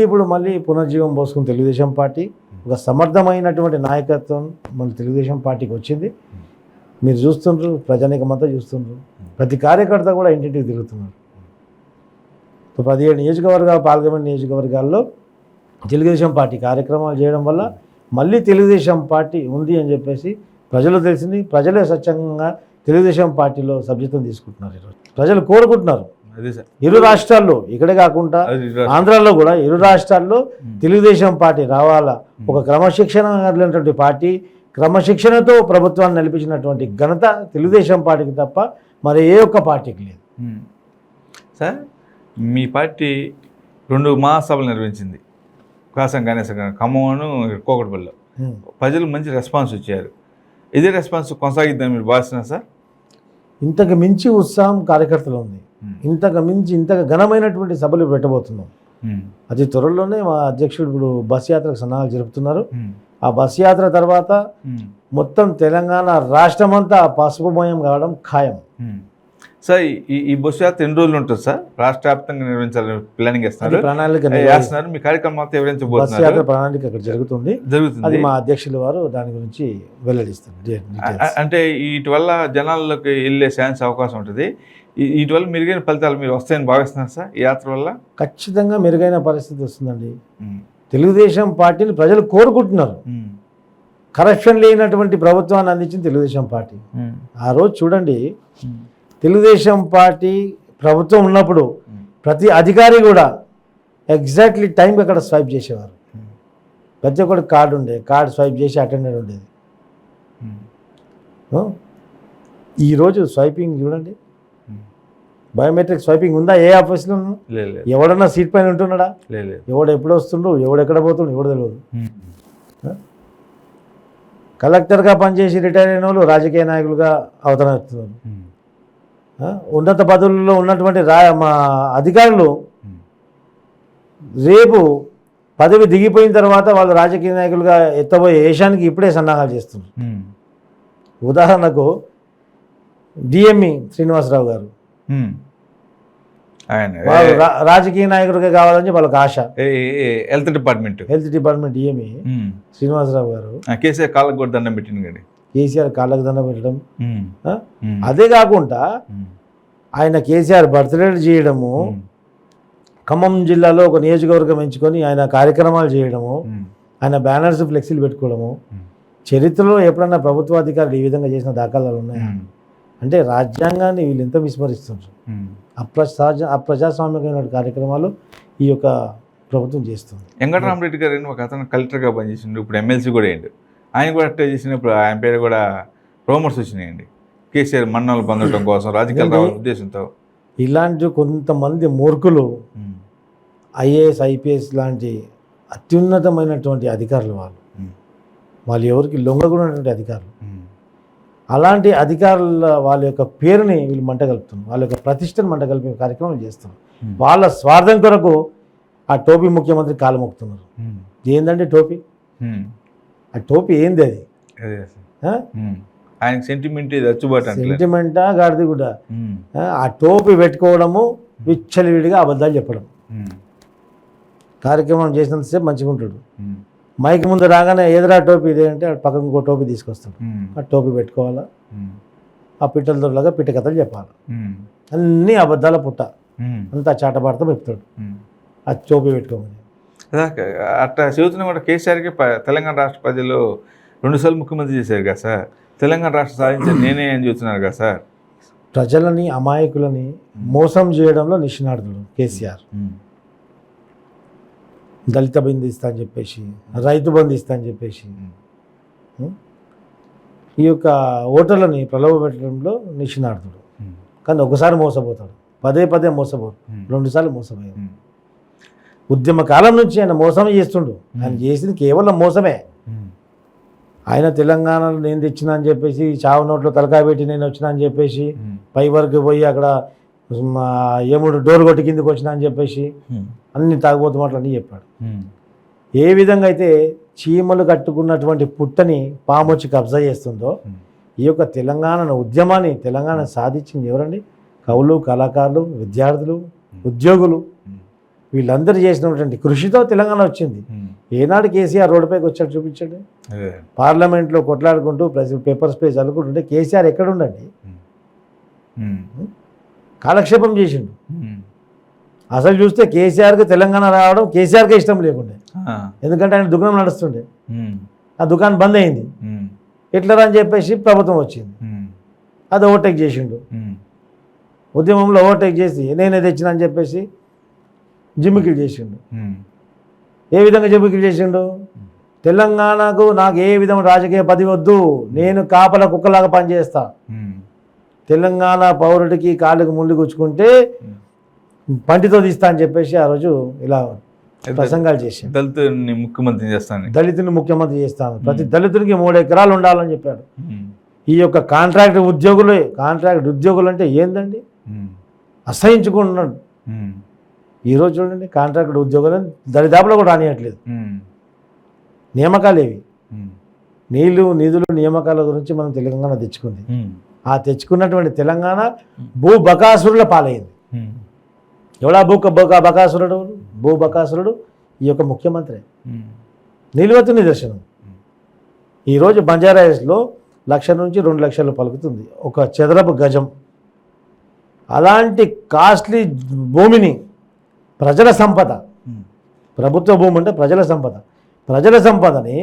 ఇప్పుడు పునర్జీవం పోసుకుని తెలుగుదేశం పార్టీ ఒక సమర్థమైనటువంటి నాయకత్వం మన తెలుగుదేశం పార్టీకి వచ్చింది. మీరు చూస్తుండ్రు, ప్రజానీకమంతా చూస్తుండ్రు, ప్రతి కార్యకర్త కూడా ఇంటింటికి తిరుగుతున్నారు. 17 నియోజకవర్గాలు, పార్లమెంట్ నియోజకవర్గాల్లో తెలుగుదేశం పార్టీ కార్యక్రమాలు చేయడం వల్ల మళ్ళీ తెలుగుదేశం పార్టీ ఉంది అని చెప్పేసి ప్రజలు తెలిసింది. ప్రజలే స్వచ్ఛంగా తెలుగుదేశం పార్టీలో సభ్యత్వం తీసుకుంటున్నారు. ఈరోజు ప్రజలు కోరుకుంటున్నారు. ఇరు రాష్ట్రాల్లో, ఇక్కడే కాకుండా ఆంధ్రాలో కూడా ఇరు రాష్ట్రాల్లో తెలుగుదేశం పార్టీ రావాలా. ఒక క్రమశిక్షణ కలిగినటువంటి పార్టీ, క్రమశిక్షణతో ప్రభుత్వాన్ని నడిపించినటువంటి ఘనత తెలుగుదేశం పార్టీకి తప్ప మరి ఏ ఒక్క పార్టీకి లేదు. సార్, మీ పార్టీ 2 మహాసభలు నిర్వహించింది, కాసం గణేశ ఖమ్మను కోకటపల్లిలో. ప్రజలు మంచి రెస్పాన్స్ వచ్చారు. ఇదే రెస్పాన్స్ కొనసాగిద్దాం మీరు భావిస్తున్నారు సార్? ఇంతకు మించి ఉత్సాహం కార్యకర్తలు ఉంది. ఇంతగా ఘనమైనటువంటి సభలు పెట్టబోతున్నాం. అతి త్వరలోనే మా అధ్యక్షుడు ఇప్పుడు బస్ యాత్రకు సన్నాహాలు జరుపుతున్నారు. ఆ బస్ యాత్ర తర్వాత మొత్తం తెలంగాణ రాష్ట్రమంతా పసుపుమయం కావడం ఖాయం. సార్, ఈ బస్సు యాత్ర ఎన్ని రోజులు ఉంటుంది సార్? రాష్ట్ర వ్యాప్తంగా నిర్వహించాలని ప్లానింగ్ చేస్తున్నారు. మీ కార్యక్రమం మొత్తం వివరించబోతున్నారు. బస్ యాత్ర ప్రణాళిక అక్కడ జరుగుతుంది. అది మా అధ్యక్షుల వారు దాని గురించి వెల్లడిస్తారు. అంటే వీటి వల్ల జనాల్లోకి వెళ్ళే ఛాన్స్ అవకాశం ఉంటుంది. వీటి వల్ల మెరుగైన ఫలితాలు మీరు వస్తాయని భావిస్తున్నారు సార్? ఈ యాత్ర వల్ల ఖచ్చితంగా మెరుగైన పరిస్థితి వస్తుందండి. తెలుగుదేశం పార్టీని ప్రజలు కోరుకుంటున్నారు. కరప్షన్ లేనటువంటి ప్రభుత్వాన్ని అందించింది తెలుగుదేశం పార్టీ. ఆ రోజు చూడండి, తెలుగుదేశం పార్టీ ప్రభుత్వం ఉన్నప్పుడు ప్రతి అధికారి కూడా ఎగ్జాక్ట్లీ టైంకి అక్కడ స్వైప్ చేసేవారు. ప్రతి ఒక్కటి కార్డు స్వైప్ చేసి అటెండెడ్ ఉండేది. ఈరోజు స్వైపింగ్ చూడండి, బయోమెట్రిక్ స్వైపింగ్ ఉందా ఏ ఆఫీస్లో? ఎవడన్నా సీట్ పైన ఉంటున్నాడా? ఎవడు ఎప్పుడు వస్తుండు, ఎవడు ఎక్కడ పోతుండు ఎవడు తెలియదు. కలెక్టర్గా పనిచేసి రిటైర్ అయిన వాళ్ళు రాజకీయ నాయకులుగా అవతరిస్తున్నారు. ఉన్నత పదవుల్లో ఉన్నటువంటి మా అధికారులు రేపు పదవి దిగిపోయిన తర్వాత వాళ్ళు రాజకీయ నాయకులుగా ఎత్తబోయే ఏషానికి ఇప్పుడే సన్నాహాలు చేస్తున్నారు. ఉదాహరణకు డిఎంఈ శ్రీనివాసరావు గారు రాజకీయ నాయకుడిగా కావాలని వాళ్ళకి ఆశ. హెల్త్ డిపార్ట్మెంట్ డిఎంఈ శ్రీనివాసరావు గారు కేసీఆర్ కాళ్ళకు కూడా దండం పెట్టింది. కేసీఆర్ కాళ్ళకు దండం పెట్టడం, అదే కాకుండా ఆయన కేసీఆర్ బర్త్డే చేయడము, ఖమ్మం జిల్లాలో ఒక నియోజకవర్గం ఎంచుకొని ఆయన కార్యక్రమాలు చేయడము, ఆయన బ్యానర్స్ ఫ్లెక్సీలు పెట్టుకోవడము, చరిత్రలో ఎప్పుడన్నా ప్రభుత్వాధికారులు ఈ విధంగా చేసిన దాఖలాలు ఉన్నాయా? అంటే రాజ్యాంగాన్ని వీళ్ళు ఎంత విస్మరిస్తున్నారు. అప్రజాస్వామికమైన కార్యక్రమాలు ఈ యొక్క ప్రభుత్వం చేస్తుంది. వెంకటరామరెడ్డి గారు ఒక అతను కలెక్టర్గా పనిచేసిండు, ఇప్పుడు ఎమ్మెల్సీ కూడా అయ్యిండు. ఆయన కూడా అట్లా చేసినప్పుడు ఆయన పేరు కూడా రూమర్స్ వచ్చినాయండి, కేసీఆర్ మన్నాలు పొందడం కోసం రాజకీయాలు రావాలనే ఉద్దేశంతో. ఇలాంటి కొంతమంది మూర్ఖులు ఐఏఎస్ ఐపీఎస్ లాంటి అత్యున్నతమైనటువంటి అధికారులు వాళ్ళు ఎవరికి లొంగకూడనటువంటి అధికారులు. అలాంటి అధికారుల వాళ్ళ యొక్క పేరుని వీళ్ళు మంటగలుపుతున్నారు, వాళ్ళ యొక్క ప్రతిష్టను మంటగలిపే కార్యక్రమాలు చేస్తున్నారు. వాళ్ళ స్వార్థం కొరకు ఆ టోపీ ముఖ్యమంత్రి కాలు మొక్కుతున్నారు. ఏందండి టోపీ? ఆ టోపీ ఏంది? అది ఆయన సెంటిమెంటా గాడిది కూడా? ఆ టోపీ పెట్టుకోవడము, విచ్చలవిడిగా అబద్ధాలు చెప్పడం. కార్యక్రమం చేసినంతసేపు మంచిగా ఉంటాడు, మైక్ ముందు రాగానే ఎదురా టోపీ ఇదే అంటే పక్కన ఇంకో టోపీ తీసుకొస్తాడు. ఆ టోపీ పెట్టుకోవాలా, ఆ పిట్టల దొరలాగా పిట్ట కథలు చెప్పాలి. అన్నీ అబద్ధాల పుట్ట, అంతా చాటపాడతాం చెప్తాడు ఆ టోపీ పెట్టుకోమని. అట్లా చెబుతున్నా కూడా కేసీఆర్కి తెలంగాణ రాష్ట్ర ప్రజలు 2 సార్లు ముఖ్యమంత్రి చేశారు కదా సార్, తెలంగాణ రాష్ట్రం సాధించారు నేనే అని చెబుతున్నారు కదా సార్. ప్రజలని అమాయకులని మోసం చేయడంలో నిష్ణాతుడు కేసీఆర్. దళిత బంధు ఇస్తా అని చెప్పేసి, రైతు బంధు ఇస్తా అని చెప్పేసి ఈ యొక్క ఓటర్లని ప్రలోభ పెట్టడంలో నిష్ణాతుడు. కానీ ఒకసారి మోసపోతాడు, పదే మోసపోతాడు, 2 సార్లు మోసపోయాడు. ఉద్యమ కాలం నుంచి ఆయన మోసం చేస్తుండు. ఆయన చేసింది కేవలం మోసమే. ఆయన తెలంగాణలో నేను తెచ్చినా అని చెప్పేసి, చావు నోట్లో తలకాయ పెట్టి నేను వచ్చినా అని చెప్పేసి, పై వరకు పోయి అక్కడ ఏముడు డోర్ కొట్టి కిందకి వచ్చినా అని చెప్పేసి అన్ని తాగుబోతు మాటలు అన్నీ చెప్పాడు. ఏ విధంగా అయితే చీమలు కట్టుకున్నటువంటి పుట్టని పాము వచ్చి కబ్జా చేస్తుందో, ఈ యొక్క తెలంగాణ ఉద్యమాన్ని తెలంగాణ సాధించింది ఎవరండి? కవులు, కళాకారులు, విద్యార్థులు, ఉద్యోగులు, వీళ్ళందరూ చేసినటువంటి కృషితో తెలంగాణ వచ్చింది. ఏనాడు కేసీఆర్ రోడ్డుపైకి వచ్చాడు చూపించండి. పార్లమెంట్లో కొట్లాడుకుంటూ పేపర్ స్పేస్ అనుకుంటుంటే కేసీఆర్ ఎక్కడుండండి? కాలక్షేపం చేసిండు. అసలు చూస్తే కేసీఆర్కి తెలంగాణ రావడం కేసీఆర్కే ఇష్టం లేకుండే. ఎందుకంటే ఆయన దుకాణం నడుస్తుండే, ఆ దుకాణం బంద్ అయింది. ఎట్లరా అని చెప్పేసి ప్రభుత్వం వచ్చింది, అది ఓవర్టేక్ చేసిండు. ఉద్యమంలో ఓవర్టేక్ చేసి నేనే తెచ్చిన అని చెప్పేసి జిమ్మికిలు చేసిండు. ఏ విధంగా జిమ్మికిలు చేసిండు? తెలంగాణకు నాకు ఏ విధంగా రాజకీయ పదవి వద్దు, నేను కాపల కుక్కలాగా పనిచేస్తా, తెలంగాణ పౌరుడికి కాళ్ళకు ముళ్ళు గుచ్చుకుంటే పంటితో తీస్తా అని చెప్పేసి ఆ రోజు ఇలా ప్రసంగాలు చేశాడు. దళితుని ముఖ్యమంత్రి చేస్తాను, దళితుని ముఖ్యమంత్రి చేస్తాను, ప్రతి దళితునికి 3 ఎకరాలు ఉండాలని చెప్పాడు. ఈ యొక్క కాంట్రాక్ట్ ఉద్యోగులు అంటే ఏందండి? అసహించుకుంటున్నాడు. ఈరోజు చూడండి, కాంట్రాక్ట్ ఉద్యోగులు దరిదాపులో కూడా రానియట్లేదు. నియామకాలు ఏవి? నిధులు నియామకాల గురించి మనం తెలంగాణ తెచ్చుకుంది. ఆ తెచ్చుకున్నటువంటి తెలంగాణ భూబకాసురుల పాలైంది. ఎవడా బకాసురుడు? భూబకాసురుడు ఈ యొక్క ముఖ్యమంత్రి. నిలువెత్తు నిదర్శనం. ఈరోజు బంజారాహిల్స్లో 1,00,000 నుంచి 2 లక్షలు పలుకుతుంది ఒక చదరపు గజం. అలాంటి కాస్ట్లీ భూమిని, ప్రజల సంపద, ప్రభుత్వ భూమి అంటే ప్రజల సంపద, ప్రజల సంపదని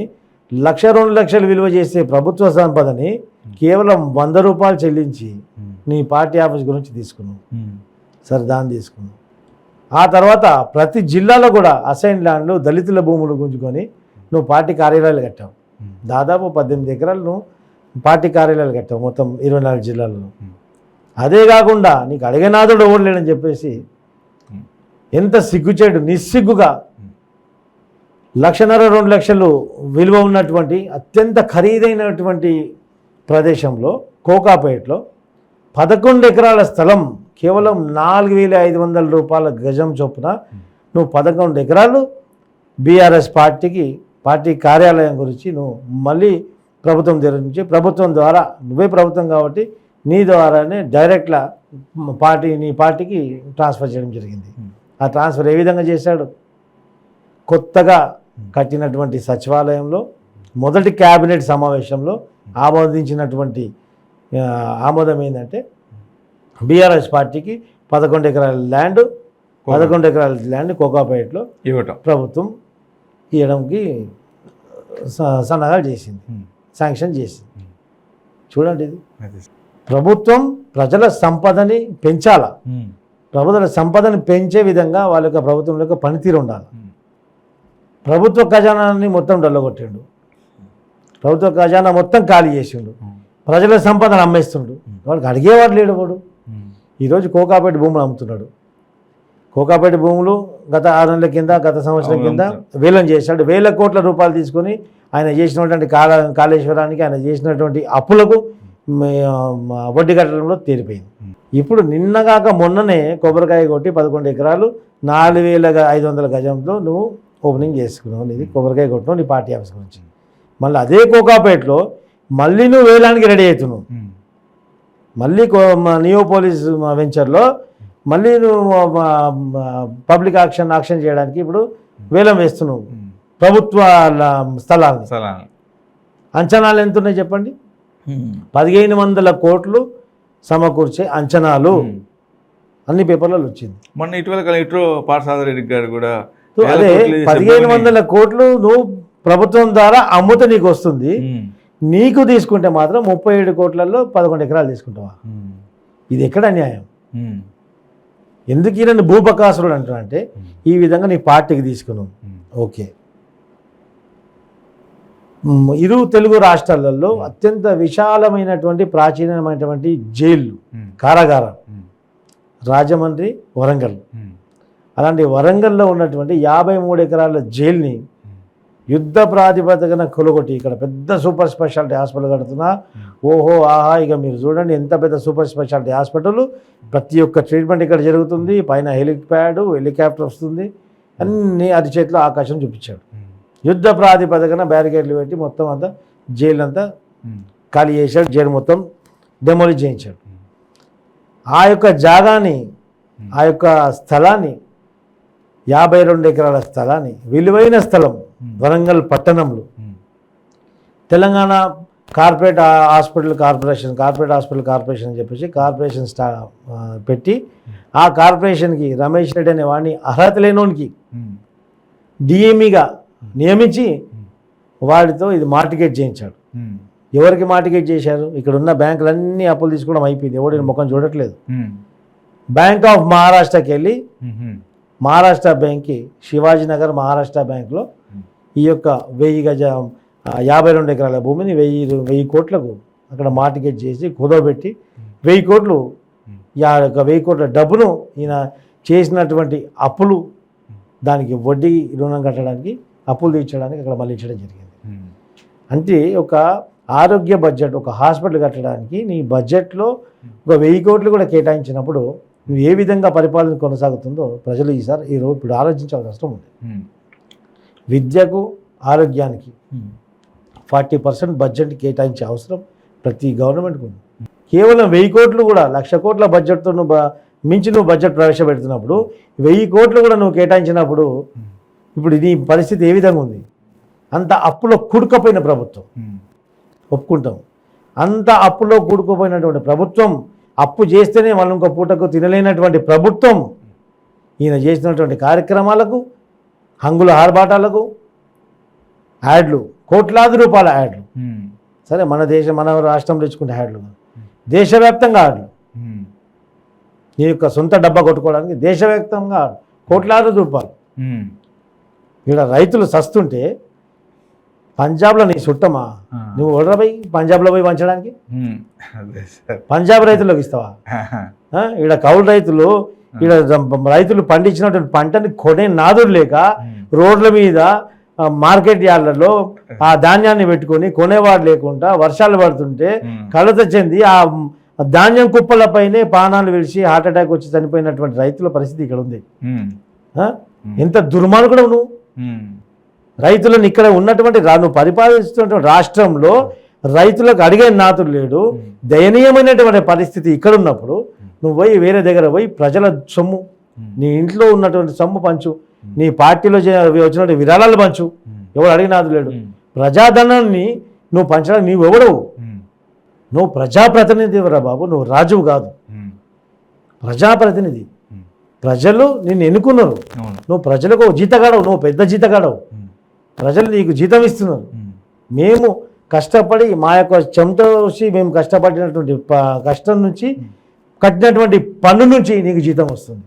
1,00,000-2 లక్షలు విలువ చేసే ప్రభుత్వ సంపదని కేవలం 100 రూపాయలు చెల్లించి నీ పార్టీ ఆఫీస్ గురించి తీసుకున్నావు. సరే, దాన్ని తీసుకున్నావు. ఆ తర్వాత ప్రతి జిల్లాలో కూడా అసైన్ ల్యాండ్లు, దళితుల భూములు గుంజుకొని నువ్వు పార్టీ కార్యాలయాలు కట్టావు. దాదాపు 18 ఎకరాలు నువ్వు పార్టీ కార్యాలయాలు కట్టావు మొత్తం 24 జిల్లాల్లో. అదే కాకుండా నీకు అడిగనాథుడు ఓడలేడని చెప్పేసి ఎంత సిగ్గుచేటు, నిస్సిగ్గుగా 1,50,000-2 లక్షలు విలువ ఉన్నటువంటి అత్యంత ఖరీదైనటువంటి ప్రదేశంలో కోకాపేటలో 11 ఎకరాల స్థలం కేవలం 4,500 రూపాయల గజం చొప్పున నువ్వు 11 ఎకరాలు బీఆర్ఎస్ పార్టీ కార్యాలయం గురించి నువ్వు మళ్ళీ ప్రభుత్వం నుంచి, ప్రభుత్వం ద్వారా, నువ్వే ప్రభుత్వం కాబట్టి నీ ద్వారానే డైరెక్ట్గా నీ పార్టీకి ట్రాన్స్ఫర్ చేయడం జరిగింది. ఆ ట్రాన్స్ఫర్ ఏ విధంగా చేశాడు? కొత్తగా కట్టినటువంటి సచివాలయంలో మొదటి క్యాబినెట్ సమావేశంలో ఆమోదించినటువంటి ఆమోదం ఏంటంటే బీఆర్ఎస్ పార్టీకి 11 ఎకరాల ల్యాండ్ కోకాపేటలో ప్రభుత్వం ఇవ్వడానికి సన్నాహాలు చేసింది, శాంక్షన్ చేసింది. చూడండి, ఇది ప్రభుత్వం ప్రజల సంపదని పెంచాల. ప్రభుత్వ సంపదని పెంచే విధంగా వాళ్ళ యొక్క ప్రభుత్వం యొక్క పనితీరు ఉండాలి. ప్రభుత్వ ఖజానాన్ని మొత్తం డల్లగొట్టిండు, ప్రభుత్వ ఖజానా మొత్తం ఖాళీ చేసిండు, ప్రజల సంపదను అమ్మేస్తుండు. వాళ్ళకి అడిగేవాడు లేడు. వాడు ఈరోజు కోకాపేట భూములు అమ్ముతున్నాడు. కోకాపేట భూములు గత 6 నెలల కింద, గత సంవత్సరం కింద వేలం చేశాడు. 1,000 కోట్ల రూపాయలు తీసుకొని ఆయన చేసినటువంటి కాళేశ్వరానికి, ఆయన చేసినటువంటి అప్పులకు వడ్డీ కట్టడంలో తేలిపోయింది. ఇప్పుడు నిన్నగాక మొన్ననే కొబ్బరికాయ కొట్టి 11 ఎకరాలు 4,500 గజంతో నువ్వు ఓపెనింగ్ చేసుకున్నావు. నీది కొబ్బరికాయ కొట్టినావు నీ పార్టీ ఆఫీస్ గురించి. మళ్ళీ అదే కోకాపేటలో మళ్ళీ నువ్వు వేలానికి రెడీ అవుతున్నావు. మళ్ళీ నియోపోలిస్ వెంచర్లో మళ్ళీ నువ్వు పబ్లిక్ ఆక్షన్ చేయడానికి ఇప్పుడు వేలం వేస్తున్నావు. ప్రభుత్వ స్థలాన్ని. స్థలాన్ని అంచనాలు ఎంత ఉన్నాయి చెప్పండి? 1500 కోట్లు సమకూర్చే అంచనాలు అన్ని పేపర్లలో వచ్చింది. మొన్న ఇటీవల కలెక్టర్ పార్థసారథి గారు కూడా అదే 1500 కోట్లు నువ్వు ప్రభుత్వం ద్వారా అమ్ముతే నీకు వస్తుంది, నీకు తీసుకుంటే మాత్రం 37 కోట్లలో 11 ఎకరాలు తీసుకుంటావా? ఇది ఎక్కడ అన్యాయం? ఎందుకు ఈయన భూపకాసురుడు అంటున్నా అంటే ఈ విధంగా నీ పార్టీకి తీసుకున్నావు. ఓకే, ఇరు తెలుగు రాష్ట్రాలలో అత్యంత విశాలమైనటువంటి ప్రాచీనమైనటువంటి జైళ్ళు, కారాగారం రాజమండ్రి, వరంగల్. అలాంటి వరంగల్లో ఉన్నటువంటి 53 ఎకరాల జైల్ని యుద్ధ ప్రాతిపదికన కొలగొట్టి ఇక్కడ పెద్ద సూపర్ స్పెషాలిటీ హాస్పిటల్ కడుతున్నా. ఓహో ఆహా, ఇక మీరు చూడండి ఎంత పెద్ద సూపర్ స్పెషాలిటీ హాస్పిటల్, ప్రతి ఒక్క ట్రీట్మెంట్ ఇక్కడ జరుగుతుంది, పైన హెలిప్యాడ్, హెలికాప్టర్ వస్తుంది, అన్ని అరిచేతిలో ఆకాశం చూపించాడు. యుద్ధ ప్రాతిపదికన బ్యారికేడ్లు పెట్టి మొత్తం అంతా జైలు అంతా ఖాళీ చేశాడు, జైలు మొత్తం డెమోలిష్ చేయించాడు. ఆ యొక్క జాగాని, ఆ యొక్క స్థలాన్ని 52 ఎకరాల స్థలాన్ని, విలువైన స్థలం వరంగల్ పట్టణంలో తెలంగాణ కార్పొరేట్ హాస్పిటల్ కార్పొరేషన్ అని చెప్పేసి కార్పొరేషన్ పెట్టి ఆ కార్పొరేషన్కి రమేష్ రెడ్డి అనే వాడిని అర్హత లేనోనికి డిఎంఈగా నియమించి వాడితో ఇది మార్టిగేట్ చేయించాడు. ఎవరికి మార్టిగేట్ చేశారు? ఇక్కడ ఉన్న బ్యాంకులన్నీ అప్పులు తీసుకోవడం అయిపోయింది, ఎవడి ముఖం చూడట్లేదు. బ్యాంక్ ఆఫ్ మహారాష్ట్రకి వెళ్ళి మహారాష్ట్ర బ్యాంక్కి, శివాజీనగర్ మహారాష్ట్ర బ్యాంక్లో ఈ యొక్క 1000 గజ 52 ఎకరాల భూమిని 1000 కోట్లకు అక్కడ మార్టిగేట్ చేసి కుదవబెట్టి 1000 కోట్లు, 1000 కోట్ల డబ్బును ఈయన చేసినటువంటి అప్పులు దానికి వడ్డీ రుణం కట్టడానికి, అప్పులు తీర్చడానికి అక్కడ మళ్ళీ ఇచ్చడం జరిగింది. అంటే ఒక ఆరోగ్య బడ్జెట్, ఒక హాస్పిటల్ కట్టడానికి నీ బడ్జెట్లో ఒక 1000 కోట్లు కూడా కేటాయించినప్పుడు నువ్వు ఏ విధంగా పరిపాలన కొనసాగుతుందో ప్రజలు ఈరోజు ఇప్పుడు ఆలోచించాల్సిన అవసరం ఉంది. విద్యకు, ఆరోగ్యానికి 40% బడ్జెట్ కేటాయించే అవసరం ప్రతి గవర్నమెంట్కి ఉంది. కేవలం 1000 కోట్లు కూడా 1,00,000 కోట్ల బడ్జెట్తో నువ్వు బడ్జెట్ ప్రవేశపెడుతున్నప్పుడు 1000 కోట్లు కూడా నువ్వు కేటాయించినప్పుడు ఇప్పుడు నీ పరిస్థితి ఏ విధంగా ఉంది? అంత అప్పులో కూడుకుపోయిన ప్రభుత్వం, ఒప్పుకుంటాం. అంత అప్పులో కూడుకుపోయినటువంటి ప్రభుత్వం, అప్పు చేస్తేనే వాళ్ళు ఇంకో పూటకు తినలేనటువంటి ప్రభుత్వం ఈయన చేసినటువంటి కార్యక్రమాలకు, హంగుల ఆర్భాటాలకు యాడ్లు, కోట్లాది రూపాయల యాడ్లు. సరే, మన రాష్ట్రంలో ఇచ్చుకునే యాడ్లు, దేశవ్యాప్తంగా యాడ్లు. నీ యొక్క సొంత డబ్బా కొట్టుకోవడానికి దేశవ్యాప్తంగా కోట్లాది రూపాయలు. ఇక్కడ రైతులు సస్తుంటే పంజాబ్లో నీ చుట్టమా? నువ్వు ఓడరా పోయి పంజాబ్లో పోయి పంచడానికి? పంజాబ్ రైతులకు ఇస్తావా? ఇక్కడ కౌలు రైతులు, ఇక్కడ రైతులు పండించినటువంటి పంటని కొనే నాదుడు లేక రోడ్ల మీద, మార్కెట్ యార్డ్లలో ఆ ధాన్యాన్ని పెట్టుకొని కొనేవాడు లేకుండా వర్షాలు పడుతుంటే కలత చెంది ఆ ధాన్యం కుప్పలపైనే ప్రాణాలు విడిచి హార్ట్ అటాక్ వచ్చి చనిపోయినటువంటి రైతుల పరిస్థితి ఇక్కడ ఉంది. ఎంత దుర్మార్గుడు నువ్వు! రైతులను ఇక్కడ ఉన్నటువంటి నువ్వు పరిపాలిస్తున్నటువంటి రాష్ట్రంలో రైతులకు అడిగే నాతుడు లేడు. దయనీయమైనటువంటి పరిస్థితి ఇక్కడ ఉన్నప్పుడు నువ్వు పోయి వేరే దగ్గర పోయి ప్రజల సొమ్ము, నీ ఇంట్లో ఉన్నటువంటి సొమ్ము పంచు, నీ పార్టీలో వచ్చినటువంటి విరాళాలు పంచు, ఎవరు అడిగినాదు లేడు. ప్రజాధనాన్ని నువ్వు పంచడానికి నీవు ఎవడవు? నువ్వు ప్రజాప్రతినిధి రా బాబు, నువ్వు రాజువు కాదు, ప్రజాప్రతినిధి. ప్రజలు నిన్ను ఎన్నుకున్నారు, నువ్వు ప్రజలకు జీతగాడవు, నువ్వు పెద్ద జీతగాడవు. ప్రజలు నీకు జీతం ఇస్తున్నారు. మేము కష్టపడి మా యొక్క చెమటోసి మేము కష్టపడినటువంటి కష్టం నుంచి, కట్టినటువంటి పన్ను నుంచి నీకు జీతం వస్తుంది.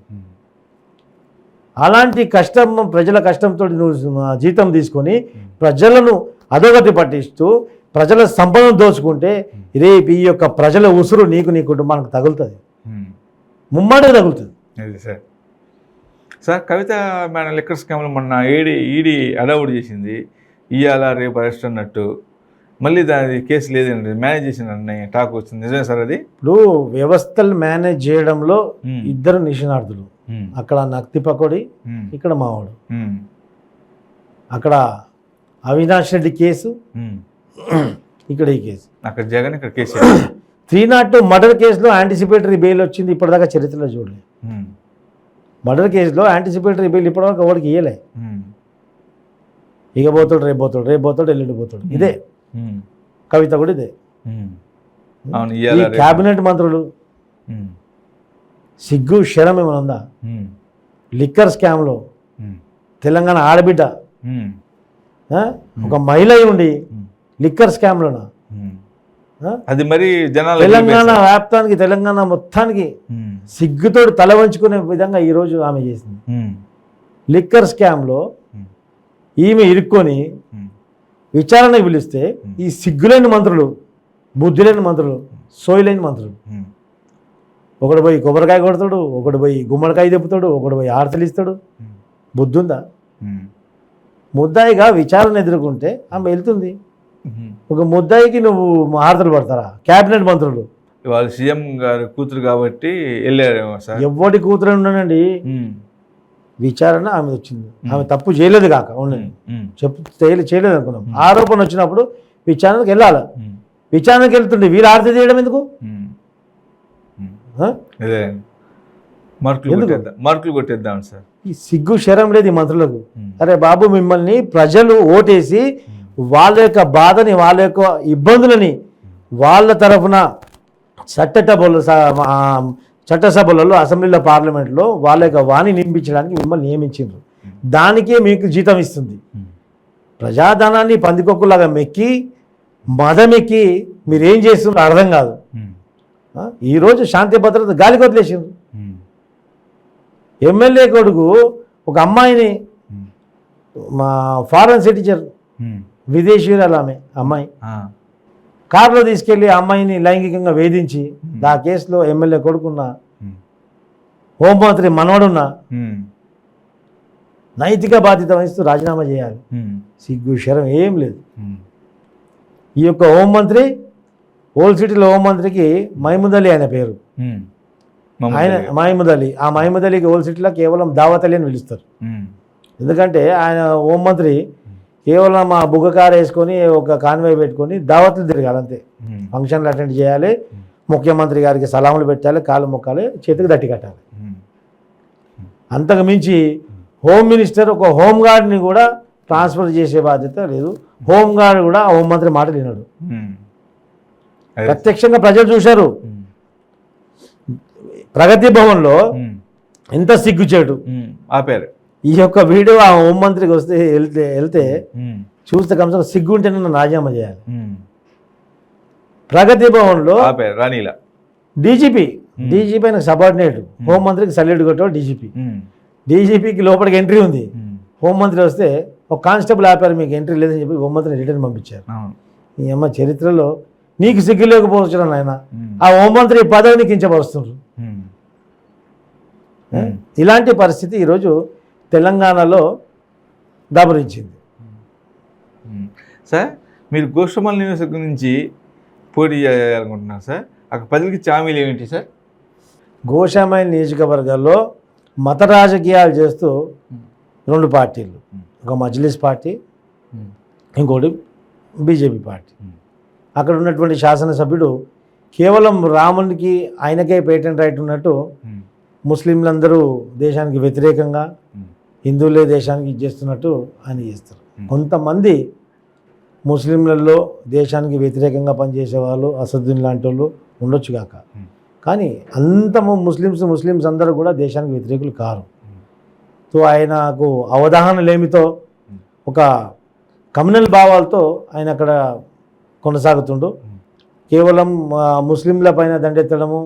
అలాంటి కష్టం, ప్రజల కష్టంతో నువ్వు జీతం తీసుకొని ప్రజలను అధోగతి పట్టిస్తూ ప్రజల సంపదను దోచుకుంటే రేపు ఈ యొక్క ప్రజల ఉసురు నీకు, నీ కుటుంబానికి తగులుతుంది, ముమ్మడిగా తగులుతుంది. సార్, కవిత మేడం లిక్కర్ స్కామ్లో మొన్న ఈడీ అడౌట్ చేసింది, ఇవాళ రేపు అరెస్ట్ అన్నట్టు. మళ్ళీ దాని కేసు లేదండి, మేనేజ్ చేసిందని టాక్ వచ్చింది. నిజమే సార్ అది? ఇప్పుడు వ్యవస్థలు మేనేజ్ చేయడంలో ఇద్దరు నిష్ణార్థులు. అక్కడ నక్తి పకోడి, ఇక్కడ మావాడు. అక్కడ అవినాష్ రెడ్డి కేసు, ఇక్కడ ఈ కేసు. అక్కడ జగన్, ఇక్కడ కేసు. 302 మర్డర్ కేసులో యాంటిసిపేటరీ బెయిల్ వచ్చింది, ఇప్పటిదాకా చరిత్రలో చూడలేదు. మర్డర్ కేసులో యాంటిసిపేటరీ బెయిల్ ఇప్పటివరకు ఎవరికి ఇవ్వలే. ఇక పోతాడు, రేపు పోతాడు, రేపు పోతాడు, ఎల్లుండి పోతాడు. ఇదే కవిత కూడా ఇదే. అవును, ఈ క్యాబినెట్ మంత్రులు సిగ్గు శరం ఏమైనా ఉందా? లిక్కర్ స్కామ్లో తెలంగాణ ఆడబిడ్డ ఒక మహిళ ఉండి లిక్కర్ స్కామ్లోనా? అది మరి జనాలు తెలంగాణ వ్యాప్తానికి, తెలంగాణ మొత్తానికి సిగ్గుతోటి తల వంచుకునే విధంగా ఈరోజు ఆమె చేసింది. లిక్కర్ స్కామ్లో ఈమె ఇరుక్కొని విచారణకు పిలిస్తే ఈ సిగ్గులేని మంత్రులు, బుద్ధి లేని మంత్రులు, సోయలేని మంత్రులు, ఒకడు పోయి కొబ్బరికాయ కొడతాడు, ఒకడు పోయి గుమ్మడికాయ తెప్పుతాడు, ఒకడు పోయి ఆరతలు ఇస్తాడు. బుద్ధి ఉందా? ముద్దాయిగా విచారణ ఎదుర్కొంటే ఆమె వెళ్తుంది. ఒక ముద్దాయికి నువ్వు ఆరతలు పడతారా? క్యాబినెట్ మంత్రులు వాళ్ళు సీఎం గారు కూతురు కాబట్టి వెళ్ళారేమో సార్. ఎవరి కూతురు ఉన్నానండి, విచారణ ఆమె వచ్చింది. ఆమె తప్పు చేయలేదు కాక ఉండండి, చేయలేదు అనుకున్నాం. ఆరోపణ వచ్చినప్పుడు విచారణకు వెళ్ళాలి. విచారణకు వెళ్తుండే వీళ్ళు ఆరతి చేయడం ఎందుకు? మార్కులు కొట్టేద్దాం సార్. ఈ సిగ్గు శరం లేదు ఈ మంత్రులకు. అరే బాబు, మిమ్మల్ని ప్రజలు ఓటేసి వాళ్ళ యొక్క బాధని, వాళ్ళ యొక్క ఇబ్బందులని వాళ్ళ తరఫున చట్టసభలలో, అసెంబ్లీలో, పార్లమెంట్లో వాళ్ళ యొక్క వాణి నింపించడానికి మిమ్మల్ని నియమించారు. దానికే మీకు జీతం ఇస్తుంది. ప్రజాధనాన్ని పందికొక్కులాగా మెక్కి మదమెక్కి మీరేం చేస్తున్నారో అర్థం కాదు. ఈరోజు శాంతి భద్రత గాలికి వదిలేసిండ్రు. ఎమ్మెల్యే కొడుకు ఒక అమ్మాయిని, మా ఫారెన్ సిటిజన్ విదేశీయురాలు ఆమె అమ్మాయి, కారులో తీసుకెళ్లి ఆ అమ్మాయిని లైంగికంగా వేధించి ఆ కేసులో ఎమ్మెల్యే కొడుకున్న, హోంమంత్రి మనవడున్న నైతిక బాధ్యత వహిస్తూ రాజీనామా చేయాలి. సిగ్గు శరం ఏం లేదు. ఈ యొక్క హోంమంత్రి, ఓల్డ్ సిటీలో హోంమంత్రికి మహమూద్ అలీ ఆయన పేరు. ఆయన మహమూద్ అలీ. ఆ మహమూద్ అలీకి ఓల్డ్ సిటీలో కేవలం దావత్ అలీ అని పిలుస్తారు. ఎందుకంటే ఆయన హోంమంత్రి కేవలం మా బుగ్గ కారు వేసుకొని ఒక కాన్వాయ్ పెట్టుకొని దావత్లు తిరగాలి అంతే. ఫంక్షన్లు అటెండ్ చేయాలి, ముఖ్యమంత్రి గారికి సలాములు పెట్టాలి, కాళ్ళు మొక్కాలి, చేతికి దట్టి కట్టాలి. అంతకు మించి హోమ్ మినిస్టర్ ఒక హోంగార్డ్ని కూడా ట్రాన్స్ఫర్ చేసే బాధ్యత లేదు. హోంగార్డ్ కూడా హోంమంత్రి మాట వినడు. ప్రత్యక్షంగా ప్రజలు చూశారు. ప్రగతి భవన్లో ఎంత సిగ్గుచేటు ఆపారు. ఈ యొక్క వీడియో ఆ హోంమంత్రికి వస్తే వెళ్తే చూస్తే కనీసం సిగ్గు ఉంటే నన్ను రాజీనామా చేయాలి. ప్రగతి భవన్లో డీజీపీ ఆయనకు సబార్డినేట్, హోంమంత్రికి సల్యూట్ కొట్టాడు డీజీపీ. డీజీపీకి లోపలికి ఎంట్రీ ఉంది. హోంమంత్రి వస్తే ఒక కానిస్టేబుల్ ఆపారు, మీకు ఎంట్రీ లేదని చెప్పి హోంమంత్రిని రిటర్న్ పంపించారు. ఈ అమ్మ చరిత్రలో నీకు సిగ్గు లేకపోవచ్చు ఆయన, ఆ హోంమంత్రి పదవిని కించపరుస్తున్నారు. ఇలాంటి పరిస్థితి ఈరోజు తెలంగాణలో దాపరించింది. సార్, మీరు గోషమల్ నియోజకవర్గం నుంచి పోటీ చేయాలనుకుంటున్నారు సార్. అక్కడ ప్రజలకి హామీలు ఏమిటి సార్? గోషామైల్ నియోజకవర్గాల్లో మత రాజకీయాలు చేస్తూ రెండు పార్టీలు, ఒక మజ్లిస్ పార్టీ, ఇంకోటి బీజేపీ పార్టీ. అక్కడ ఉన్నటువంటి శాసనసభ్యుడు కేవలం రామునికి ఆయనకే పేటెంట్ రైట్ ఉన్నట్టు ముస్లింలందరూ దేశానికి వ్యతిరేకంగా, హిందువులే దేశానికి ఇచ్చేస్తున్నట్టు ఆయన చేస్తారు. కొంతమంది ముస్లింలలో దేశానికి వ్యతిరేకంగా పనిచేసే వాళ్ళు, అసదుద్దీన్ లాంటి వాళ్ళు ఉండొచ్చు కాక, కానీ అంత ముస్లిమ్స్ అందరూ కూడా దేశానికి వ్యతిరేకులు కారు. సో ఆయనకు అవగాహన లేమితో, ఒక కమ్యూనల్ భావాలతో ఆయన అక్కడ కొనసాగుతుండు. కేవలం ముస్లింల పైన దండెత్తడము,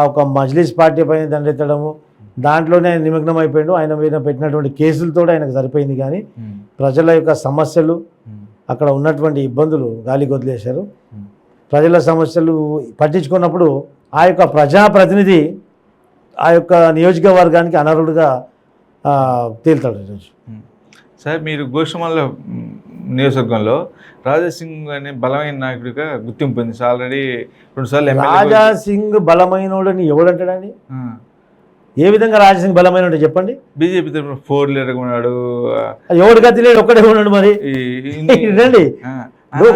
ఒక మజ్లిస్ పార్టీ పైన దండెత్తడము, దాంట్లోనే ఆయన నిమగ్నం అయిపోయాడు. ఆయన మీద పెట్టినటువంటి కేసులతో ఆయనకు సరిపోయింది. కానీ ప్రజల యొక్క సమస్యలు, అక్కడ ఉన్నటువంటి ఇబ్బందులు గాలికి వదిలేశారు. ప్రజల సమస్యలు పట్టించుకున్నప్పుడు ఆ యొక్క ప్రజాప్రతినిధి ఆ యొక్క నియోజకవర్గానికి అనర్హుడుగా తేల్తాడు ఈరోజు. సార్, మీరు గోషమల్ల నియోజకవర్గంలో రాజాసింగ్ అనే బలమైన నాయకుడిగా గుర్తింపు పొంది ఆల్రెడీ 2 సార్లు. రాజాసింగ్ బలమైనోడని ఎవడంటాడండి? ఏ విధంగా రాజాసింగ్ బలమైన చెప్పండి. బీజేపీ తరఫున 4 లీడర్గా ఉన్నాడు. ఎవడు గతి లేడు, ఒక్కడే ఉన్నాడు. మరి రండి,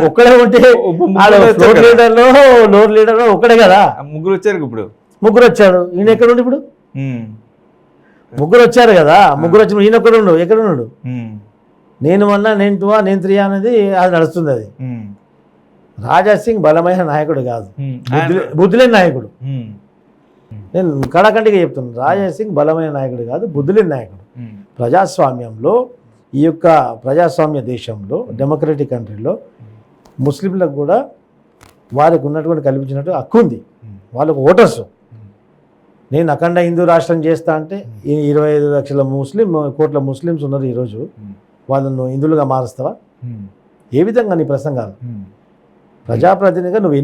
ఒక్కడే ఉంటే లోర్ లీడర్ ఒక్కడే కదా. ముగ్గురు వచ్చారు. ఇప్పుడు ముగ్గురు వచ్చాడు. ఈయన ఎక్కడ ఉండి? ఇప్పుడు ముగ్గురు వచ్చారు కదా. ముగ్గురు వచ్చిన ఈయన ఒక్కడు ఎక్కడ ఉన్నాడు? నేను 1 నేను 2 నేను 3 అనేది అది నడుస్తుంది. అది రాజా సింగ్ బలమైన నాయకుడు కాదు, బుద్ధులేని నాయకుడు. నేను కడాకంటిగా చెప్తున్నాను, రాజా సింగ్ బలమైన నాయకుడు కాదు, బుద్ధులేని నాయకుడు. ప్రజాస్వామ్యంలో, ఈ యొక్క ప్రజాస్వామ్య దేశంలో, డెమోక్రటిక్ కంట్రీలో ముస్లింలకు కూడా వారికి ఉన్నటువంటి కల్పించినట్టు హక్కు ఉంది. వాళ్ళకు ఓటర్స్. నేను అఖండ హిందూ రాష్ట్రం చేస్తా అంటే 25 లక్షల కోట్ల ముస్లిమ్స్ ఉన్నారు ఈరోజు. వాళ్ళను హిందువులుగా మారుస్తావా? ఏ విధంగా నీ ప్రసంగాలు? ప్రజాప్రతినిధిగా నువ్వు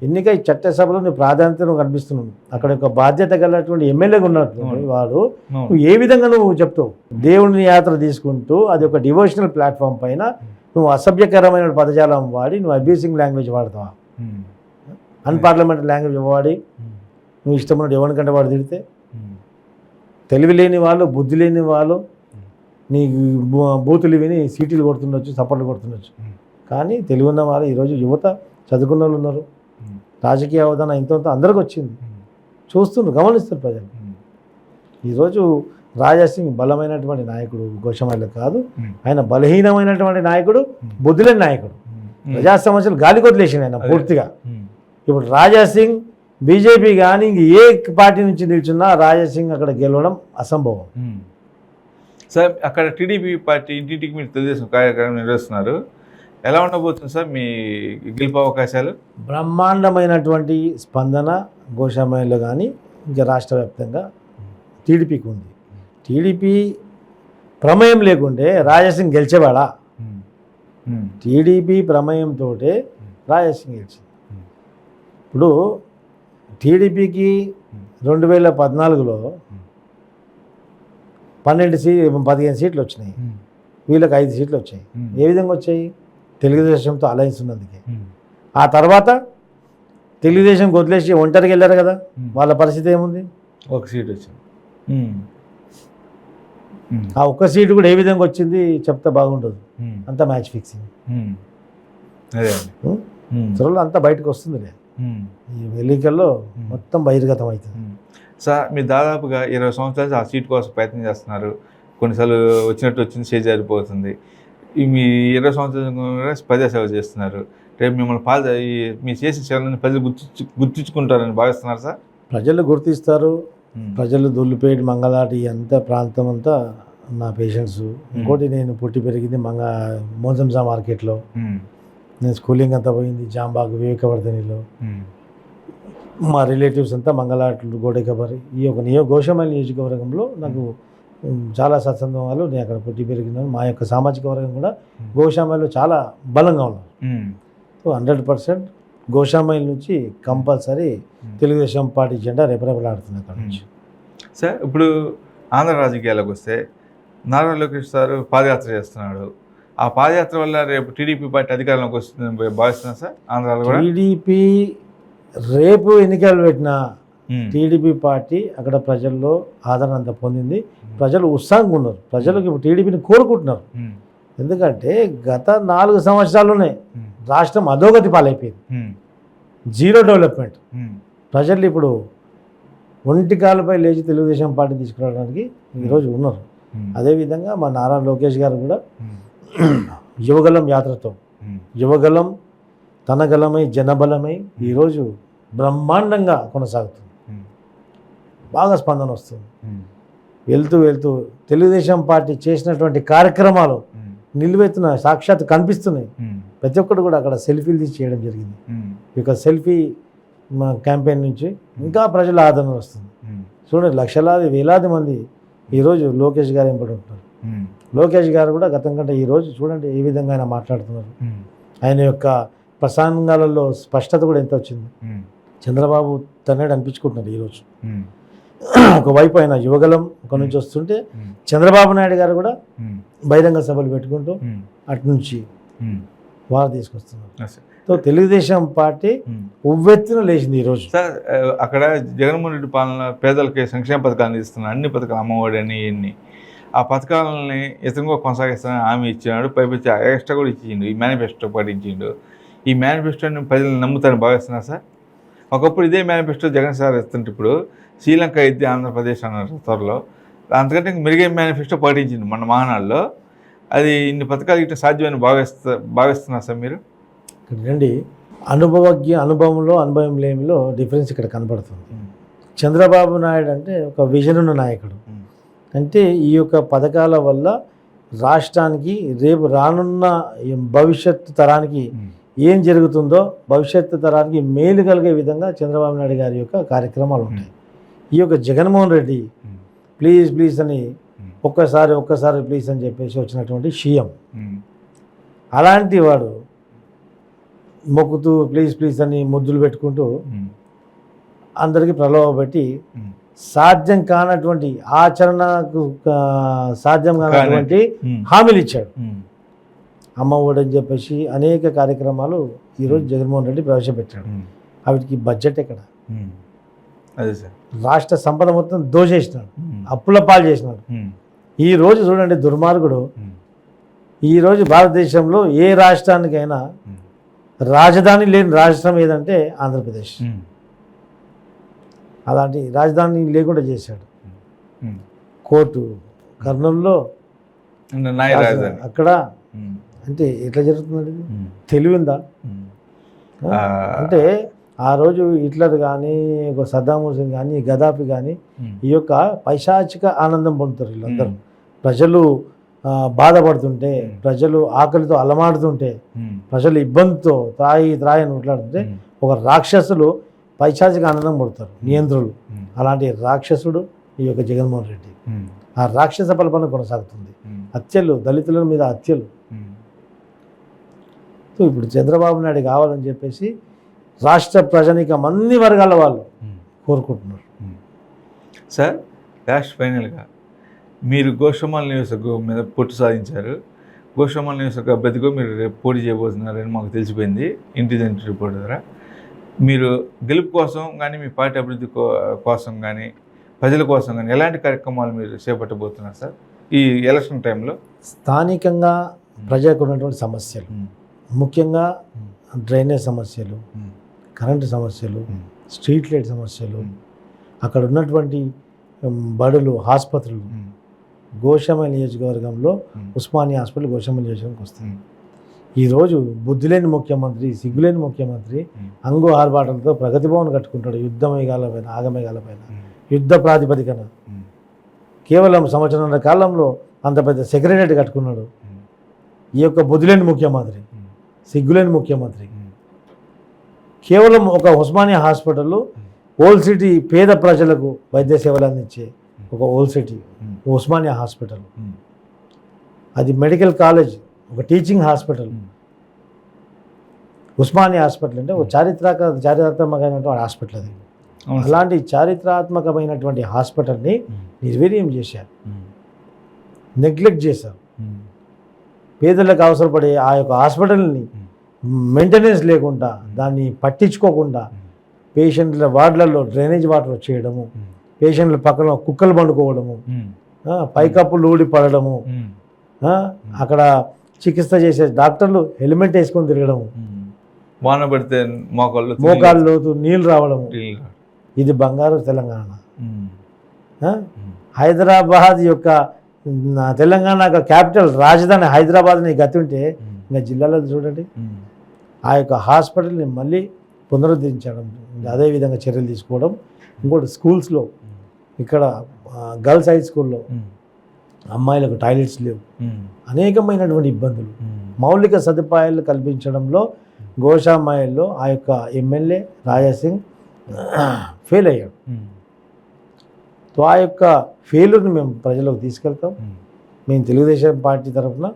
ఎన్నికై చట్టసభలో నువ్వు ప్రాధాన్యతను కనిపిస్తున్నావు. అక్కడ ఒక బాధ్యత కలిగినటువంటి ఎమ్మెల్యేగా ఉన్నటువంటి వాడు నువ్వు ఏ విధంగా నువ్వు చెప్తావు? దేవుని యాత్ర తీసుకుంటూ అది ఒక డివోషనల్ ప్లాట్ఫామ్ పైన నువ్వు అసభ్యకరమైన పదజాలం వాడి నువ్వు అబ్యూసింగ్ లాంగ్వేజ్ వాడతావా? అన్పార్లమెంటరీ లాంగ్వేజ్ వాడి నువ్వు ఇష్టమైనట్టు ఎవరికంటే వాడు తిడితే, తెలివి లేని వాళ్ళు, బుద్ధి లేని వాళ్ళు నీ బూతులు విని సీటీలు కొడుతుండొచ్చు, సపోర్ట్లు కొడుతుండొచ్చు. కానీ తెలివి ఉన్న వాళ్ళు ఈరోజు యువత చదువుకున్న వాళ్ళు ఉన్నారు. రాజకీయ అవగాహన ఇంత అందరికి వచ్చింది. చూస్తున్నారు, గమనిస్తారు ప్రజలు. ఈరోజు రాజా సింగ్ బలమైనటువంటి నాయకుడు గోషామైల కాదు, ఆయన బలహీనమైనటువంటి నాయకుడు, బుద్ధులేని నాయకుడు. ప్రజా సమస్యలు గాలి కొదిలేసింది ఆయన పూర్తిగా. ఇప్పుడు రాజా సింగ్ బీజేపీ కానీ ఇంక ఏ పార్టీ నుంచి నిల్చున్నా రాజా సింగ్ అక్కడ గెలవడం అసంభవం. సార్ అక్కడ టీడీపీ పార్టీ ఇంటింటికి మీరు తెలుగుదేశం కార్యక్రమం నిర్వహిస్తున్నారు. ఎలా ఉండబోతుంది సార్ మీ గెలుపు అవకాశాలు? బ్రహ్మాండమైనటువంటి స్పందన గోషామైలో కానీ ఇంకా రాష్ట్ర వ్యాప్తంగా టీడీపీకి ఉంది. టీడీపీ ప్రమేయం లేకుంటే రాజాసింగ్ గెలిచేవాడా? టీడీపీ ప్రమేయంతో రాజాసింగ్ గెలిచింది. ఇప్పుడు టీడీపీకి 2014లో 15 సీట్లు వచ్చినాయి, వీళ్ళకి 5 సీట్లు వచ్చాయి. ఏ విధంగా వచ్చాయి? తెలుగుదేశంతో అలయన్స్ ఉన్నందుకే. ఆ తర్వాత తెలుగుదేశం వదిలేసి ఒంటరికి వెళ్ళారు కదా, వాళ్ళ పరిస్థితి ఏముంది? 1 సీట్ వచ్చింది. ఆ 1 సీటు కూడా ఏ విధంగా వచ్చింది చెప్తే బాగుండదు. అంతా మ్యాచ్ ఫిక్సింగ్. త్వరలో అంతా బయటకు వస్తుంది. ఈ ఎన్నికల్లో మొత్తం బహిర్గతం అవుతుంది. సార్ మీరు దాదాపుగా 20 సంవత్సరాలు ఆ సీట్ కోసం ప్రయత్నం చేస్తున్నారు. కొన్నిసార్లు వచ్చింది చేజారిపోతుంది. మీ 20 సంవత్సరాలు ప్రజాసేవ చేస్తున్నారు. రేపు మిమ్మల్ని మీరు చేసిన సేవలను ప్రజలు గుర్తించుకుంటారని భావిస్తున్నారు సార్? ప్రజలు గుర్తిస్తారు. ప్రజలు దొల్లిపేట, మంగళాటి అంతా ప్రాంతం అంతా నా పేషెంట్స్. ఇంకోటి నేను పుట్టి పెరిగింది మోజంజా మార్కెట్లో. నేను స్కూలింగ్ అంతా పోయింది జాంబాగ్, వివేకవర్ధనిలో. మా రిలేటివ్స్ అంతా మంగళాట్లు, గోడెకబరి. ఈ యొక్క గోషామైల నియోజకవర్గంలో నాకు చాలా సత్సంగం. నేను అక్కడ పుట్టి పెరిగినాను. మా యొక్క సామాజిక వర్గం కూడా గోషామైలో చాలా బలంగా ఉన్నారు. సో 100% గోషామైల్ నుంచి కంపల్సరీ తెలుగుదేశం పార్టీ జెండా రెపరెపలాడుతుంది అక్కడ నుంచి. సార్ ఇప్పుడు ఆంధ్ర రాజకీయాలకు వస్తే నారా లోకేష్ సార్ పాదయాత్ర చేస్తున్నాడు. ఆ పాదయాత్ర వల్ల రేపు టీడీపీ పార్టీ అధికారంలోకి వస్తుందని భావిస్తున్నా సార్? ఆంధ్రాలో కూడా టీడీపీ రేపు ఎన్నికలు పెట్టిన టీడీపీ పార్టీ అక్కడ ప్రజల్లో ఆదరణ అంత పొందింది. ప్రజలు ఉత్సాహంగా ఉన్నారు. ప్రజలకు ఇప్పుడు టీడీపీని కోరుకుంటున్నారు. ఎందుకంటే గత 4 సంవత్సరాల్లోనే రాష్ట్రం అధోగతి పాలైపోయింది. Zero development. ప్రజలు ఇప్పుడు ఒంటికాలపై లేచి తెలుగుదేశం పార్టీ తీసుకురావడానికి ఈరోజు ఉన్నారు. అదేవిధంగా మా నారా లోకేష్ గారు కూడా యువగలం యాత్రతో యువగలం తనగలమై జనబలమై ఈరోజు బ్రహ్మాండంగా కొనసాగుతుంది. బాగా స్పందన వస్తుంది. వెళ్తూ తెలుగుదేశం పార్టీ చేసినటువంటి కార్యక్రమాలు నిలువెత్తున సాక్షాత్ కనిపిస్తున్నాయి. ప్రతి ఒక్కరు కూడా అక్కడ సెల్ఫీలు తీసి చేయడం జరిగింది. ఇక సెల్ఫీ క్యాంపెయిన్ నుంచి ఇంకా ప్రజల ఆదరణ వస్తుంది. చూడండి, లక్షలాది వేలాది మంది ఈరోజు లోకేష్ గారు ఎంబడి ఉంటున్నారు. లోకేష్ గారు కూడా గతం కంటే ఈరోజు చూడండి ఏ విధంగా ఆయన మాట్లాడుతున్నారు. ఆయన యొక్క ప్రసంగాలలో స్పష్టత కూడా ఎంత వచ్చింది. చంద్రబాబు తనేడు అనిపించుకుంటున్నారు ఈరోజు. ఒకవైపు ఆయన యువగలం ఒక నుంచి వస్తుంటే చంద్రబాబు నాయుడు గారు కూడా బహిరంగ సభలు పెట్టుకుంటూ అటు నుంచి వారు తీసుకొస్తున్నారు. సో తెలుగుదేశం పార్టీ ఉవ్వెత్తున లేచింది ఈరోజు. సార్ అక్కడ జగన్మోహన్ రెడ్డి పాలన పేదలకి సంక్షేమ పథకాలను ఇస్తున్నారు. అన్ని పథకాలు, అమ్మఒడి అని ఇన్ని, ఆ పథకాలని ఇతరుగా కొనసాగిస్తానని హామీ ఇచ్చినాడు. పైపచ్చి ఎక్స్ట్రా కూడా ఇచ్చిండు. ఈ మేనిఫెస్టో పాటించిండు. ఈ మేనిఫెస్టోని ప్రజలు నమ్ముతారని భావిస్తున్నారు సార్? ఒకప్పుడు ఇదే మేనిఫెస్టో జగన్ సార్ ఇస్తుంటే ఇప్పుడు శ్రీలంక అయితే ఆంధ్రప్రదేశ్ అన్నారు త్వరలో. అంతకంటే మెరుగైన మేనిఫెస్టో పాటించింది మన మహానాడులో. అది ఇన్ని పథకాలు ఇట్లా సాధ్యమని భావిస్తున్నారు సార్ మీరు? ఇక్కడ రండి, అనుభవంలో అనుభవం లేమిలో డిఫరెన్స్ ఇక్కడ కనపడుతుంది. చంద్రబాబు నాయుడు అంటే ఒక విజన్ ఉన్న నాయకుడు. అంటే ఈ యొక్క పథకాల వల్ల రాష్ట్రానికి రేపు రానున్న భవిష్యత్తు తరానికి ఏం జరుగుతుందో భవిష్యత్తు తరానికి మేలు కలిగే విధంగా చంద్రబాబు నాయుడు గారి యొక్క కార్యక్రమాలు ఉంటాయి. ఈ యొక్క జగన్మోహన్ రెడ్డి ప్లీజ్ అని ఒక్కసారి ప్లీజ్ అని చెప్పేసి వచ్చినటువంటి సీఎం. అలాంటి వాడు మొక్కుతూ ప్లీజ్ అని ముద్దులు పెట్టుకుంటూ అందరికీ ప్రలోభ పెట్టి సాధ్యం కానటువంటి ఆచరణకు సాధ్యం కానటువంటి హామీలు ఇచ్చాడు. అమ్మ ఒడి అని చెప్పేసి అనేక కార్యక్రమాలు ఈరోజు జగన్మోహన్ రెడ్డి ప్రవేశపెట్టాడు. వాటికి బడ్జెట్ ఎక్కడ? అదే సార్, రాష్ట్ర సంపద మొత్తం దోచేసినాడు, అప్పుల పాలు చేసినాడు. ఈరోజు చూడండి దుర్మార్గుడు, ఈరోజు భారతదేశంలో ఏ రాష్ట్రానికైనా రాజధాని లేని రాష్ట్రం ఏదంటే ఆంధ్రప్రదేశ్. అలాంటి రాజధాని లేకుండా చేశాడు. కోర్టు కర్నూలులో అక్కడ అంటే ఎట్లా జరుగుతుంది? తెలివిందా? అంటే ఆ రోజు హిట్లర్ కానీ సద్దాం హుసేన్ కానీ గదాఫీ కానీ ఈ యొక్క పైశాచిక ఆనందం పొందుతారు వీళ్ళందరూ. ప్రజలు బాధపడుతుంటే, ప్రజలు ఆకలితో అలమాడుతుంటే, ప్రజలు ఇబ్బందితో త్రాయి అని మాట్లాడుతుంటే ఒక రాక్షసులు పైశాచిక ఆనందం పడతారు, నియంత్రులు. అలాంటి రాక్షసుడు ఈ యొక్క జగన్మోహన్ రెడ్డి. ఆ రాక్షస పల్పన కొనసాగుతుంది. హత్యలు, దళితుల మీద హత్యలు. సో ఇప్పుడు చంద్రబాబు నాయుడు కావాలని చెప్పేసి రాష్ట్ర ప్రజానీకం అన్ని వర్గాల వాళ్ళు కోరుకుంటున్నారు. సార్, లాస్ట్ ఫైనల్గా మీరు గోషమాల్ నియోజకవర్గం మీద పొట్టు సాధించారు. గోషమాల్ నియోజకవర్గ అభ్యర్థిగా మీరు రేపు పోటీ చేయబోతున్నారని మాకు తెలిసిపోయింది ఇంటెలిజెన్స్ రిపోర్ట్ ద్వారా. మీరు గెలుపు కోసం కానీ, మీ పార్టీ అభివృద్ధి కోసం కానీ, ప్రజల కోసం కానీ ఎలాంటి కార్యక్రమాలు మీరు చేపట్టబోతున్నారు సార్ ఈ ఎలక్షన్ టైంలో? స్థానికంగా ప్రజలకు ఉన్నటువంటి సమస్యలు, ముఖ్యంగా డ్రైనేజ్ సమస్యలు, కరెంటు సమస్యలు, స్ట్రీట్ లైట్ సమస్యలు, అక్కడ ఉన్నటువంటి బడులు, ఆసుపత్రులు. గోషామల్ నియోజకవర్గంలో ఉస్మానియా హాస్పిటల్ గోషామల్ నియోజకవర్గంకి వస్తుంది. ఈరోజు బుద్ధిలేని ముఖ్యమంత్రి, సిగ్గులేని ముఖ్యమంత్రి అంగు ఆర్భాటలతో ప్రగతి భవన్ కట్టుకుంటాడు. యుద్ధ మేఘాల పైన, ఆగమేఘాల పైన, యుద్ధ ప్రాతిపదికన. కేవలం సంవత్సరాల కాలంలో అంత పెద్ద సెక్రటరీ కట్టుకున్నాడు. ఈ యొక్క బుద్ధిలేని ముఖ్యమంత్రి, సిగ్గులేని ముఖ్యమంత్రి కేవలం ఒక ఉస్మానియా హాస్పిటల్లో ఓల్డ్ సిటీ పేద ప్రజలకు వైద్య సేవలు అందించే ఒక ఓల్డ్ సిటీ ఉస్మానియా హాస్పిటల్. అది మెడికల్ కాలేజ్, ఒక టీచింగ్ హాస్పిటల్. ఉస్మానియా హాస్పిటల్ అంటే ఒక చారిత్రాత్మకమైనటువంటి హాస్పిటల్ అది. అలాంటి చారిత్రాత్మకమైనటువంటి హాస్పిటల్ని నిర్వీర్యం చేశారు, నెగ్లెక్ట్ చేశారు. పేదలకు అవసరపడే ఆ యొక్క హాస్పిటల్ని మెయింటెనెన్స్ లేకుండా, దాన్ని పట్టించుకోకుండా, పేషెంట్ల వార్డులలో డ్రైనేజ్ వాటర్ వచ్చేయడము, పేషెంట్ల పక్కన కుక్కలు పండుకోవడము, పైకప్పులు ఊడి పడడము, అక్కడ చికిత్స చేసే డాక్టర్లు హెల్మెట్ వేసుకొని తిరగడము, వాన పడితే మోకాళ్ళు నీళ్ళు రావడము. ఇది బంగారు తెలంగాణ. హైదరాబాద్ యొక్క తెలంగాణ క్యాపిటల్ రాజధాని హైదరాబాద్ని గతి ఉంటే ఇంకా జిల్లాలో చూడండి. ఆ యొక్క హాస్పిటల్ని మళ్ళీ పునరుద్ధరించడం, అదేవిధంగా చర్యలు తీసుకోవడం. ఇంకోటి స్కూల్స్లో, ఇక్కడ గర్ల్స్ హై స్కూల్లో అమ్మాయిలకు టాయిలెట్స్ లేవు, అనేకమైనటువంటి ఇబ్బందులు. మౌలిక సదుపాయాలు కల్పించడంలో గోషామాయిల్లో ఆ యొక్క ఎమ్మెల్యే రాజాసింగ్ ఫెయిల్ అయ్యాడు. సో ఆ యొక్క ఫెయిల్యూర్ని మేము ప్రజలకు తీసుకెళ్తాం. మేము తెలుగుదేశం పార్టీ తరఫున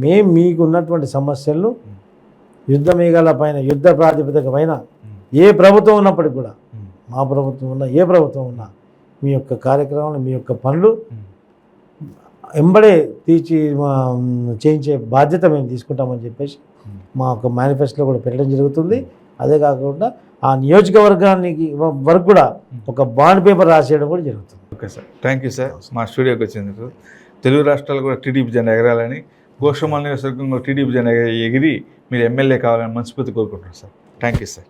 మేము మీకు ఉన్నటువంటి సమస్యలను యుద్ధ మేఘాల పైన, యుద్ధ ప్రాతిపదిక పైన ఏ ప్రభుత్వం ఉన్నప్పటికీ కూడా, మా ప్రభుత్వం ఉన్నా ఏ ప్రభుత్వం ఉన్నా, మీ యొక్క కార్యక్రమాలు, మీ యొక్క పనులు ఎంబడే చేయించే బాధ్యత మేము తీసుకుంటామని చెప్పేసి మా యొక్క మేనిఫెస్టోలో కూడా పెట్టడం జరుగుతుంది. అదే కాకుండా ఆ నియోజకవర్గానికి వరకు కూడా ఒక బాండ్ పేపర్ రాసేయడం కూడా జరుగుతుంది. Okay sir, thank you sir మా స్టూడియోకి వచ్చినందుకు. తెలుగు రాష్ట్రాలు కూడా టీడీపీ జెండా ఎగరాలని, గోషామాల్ నియోజకవర్గంలో టీడీపీ జెండా ఎగిరి మీరు ఎమ్మెల్యే కావాలని మనస్ఫూర్తి కోరుకుంటున్నాను సార్. Thank you sir.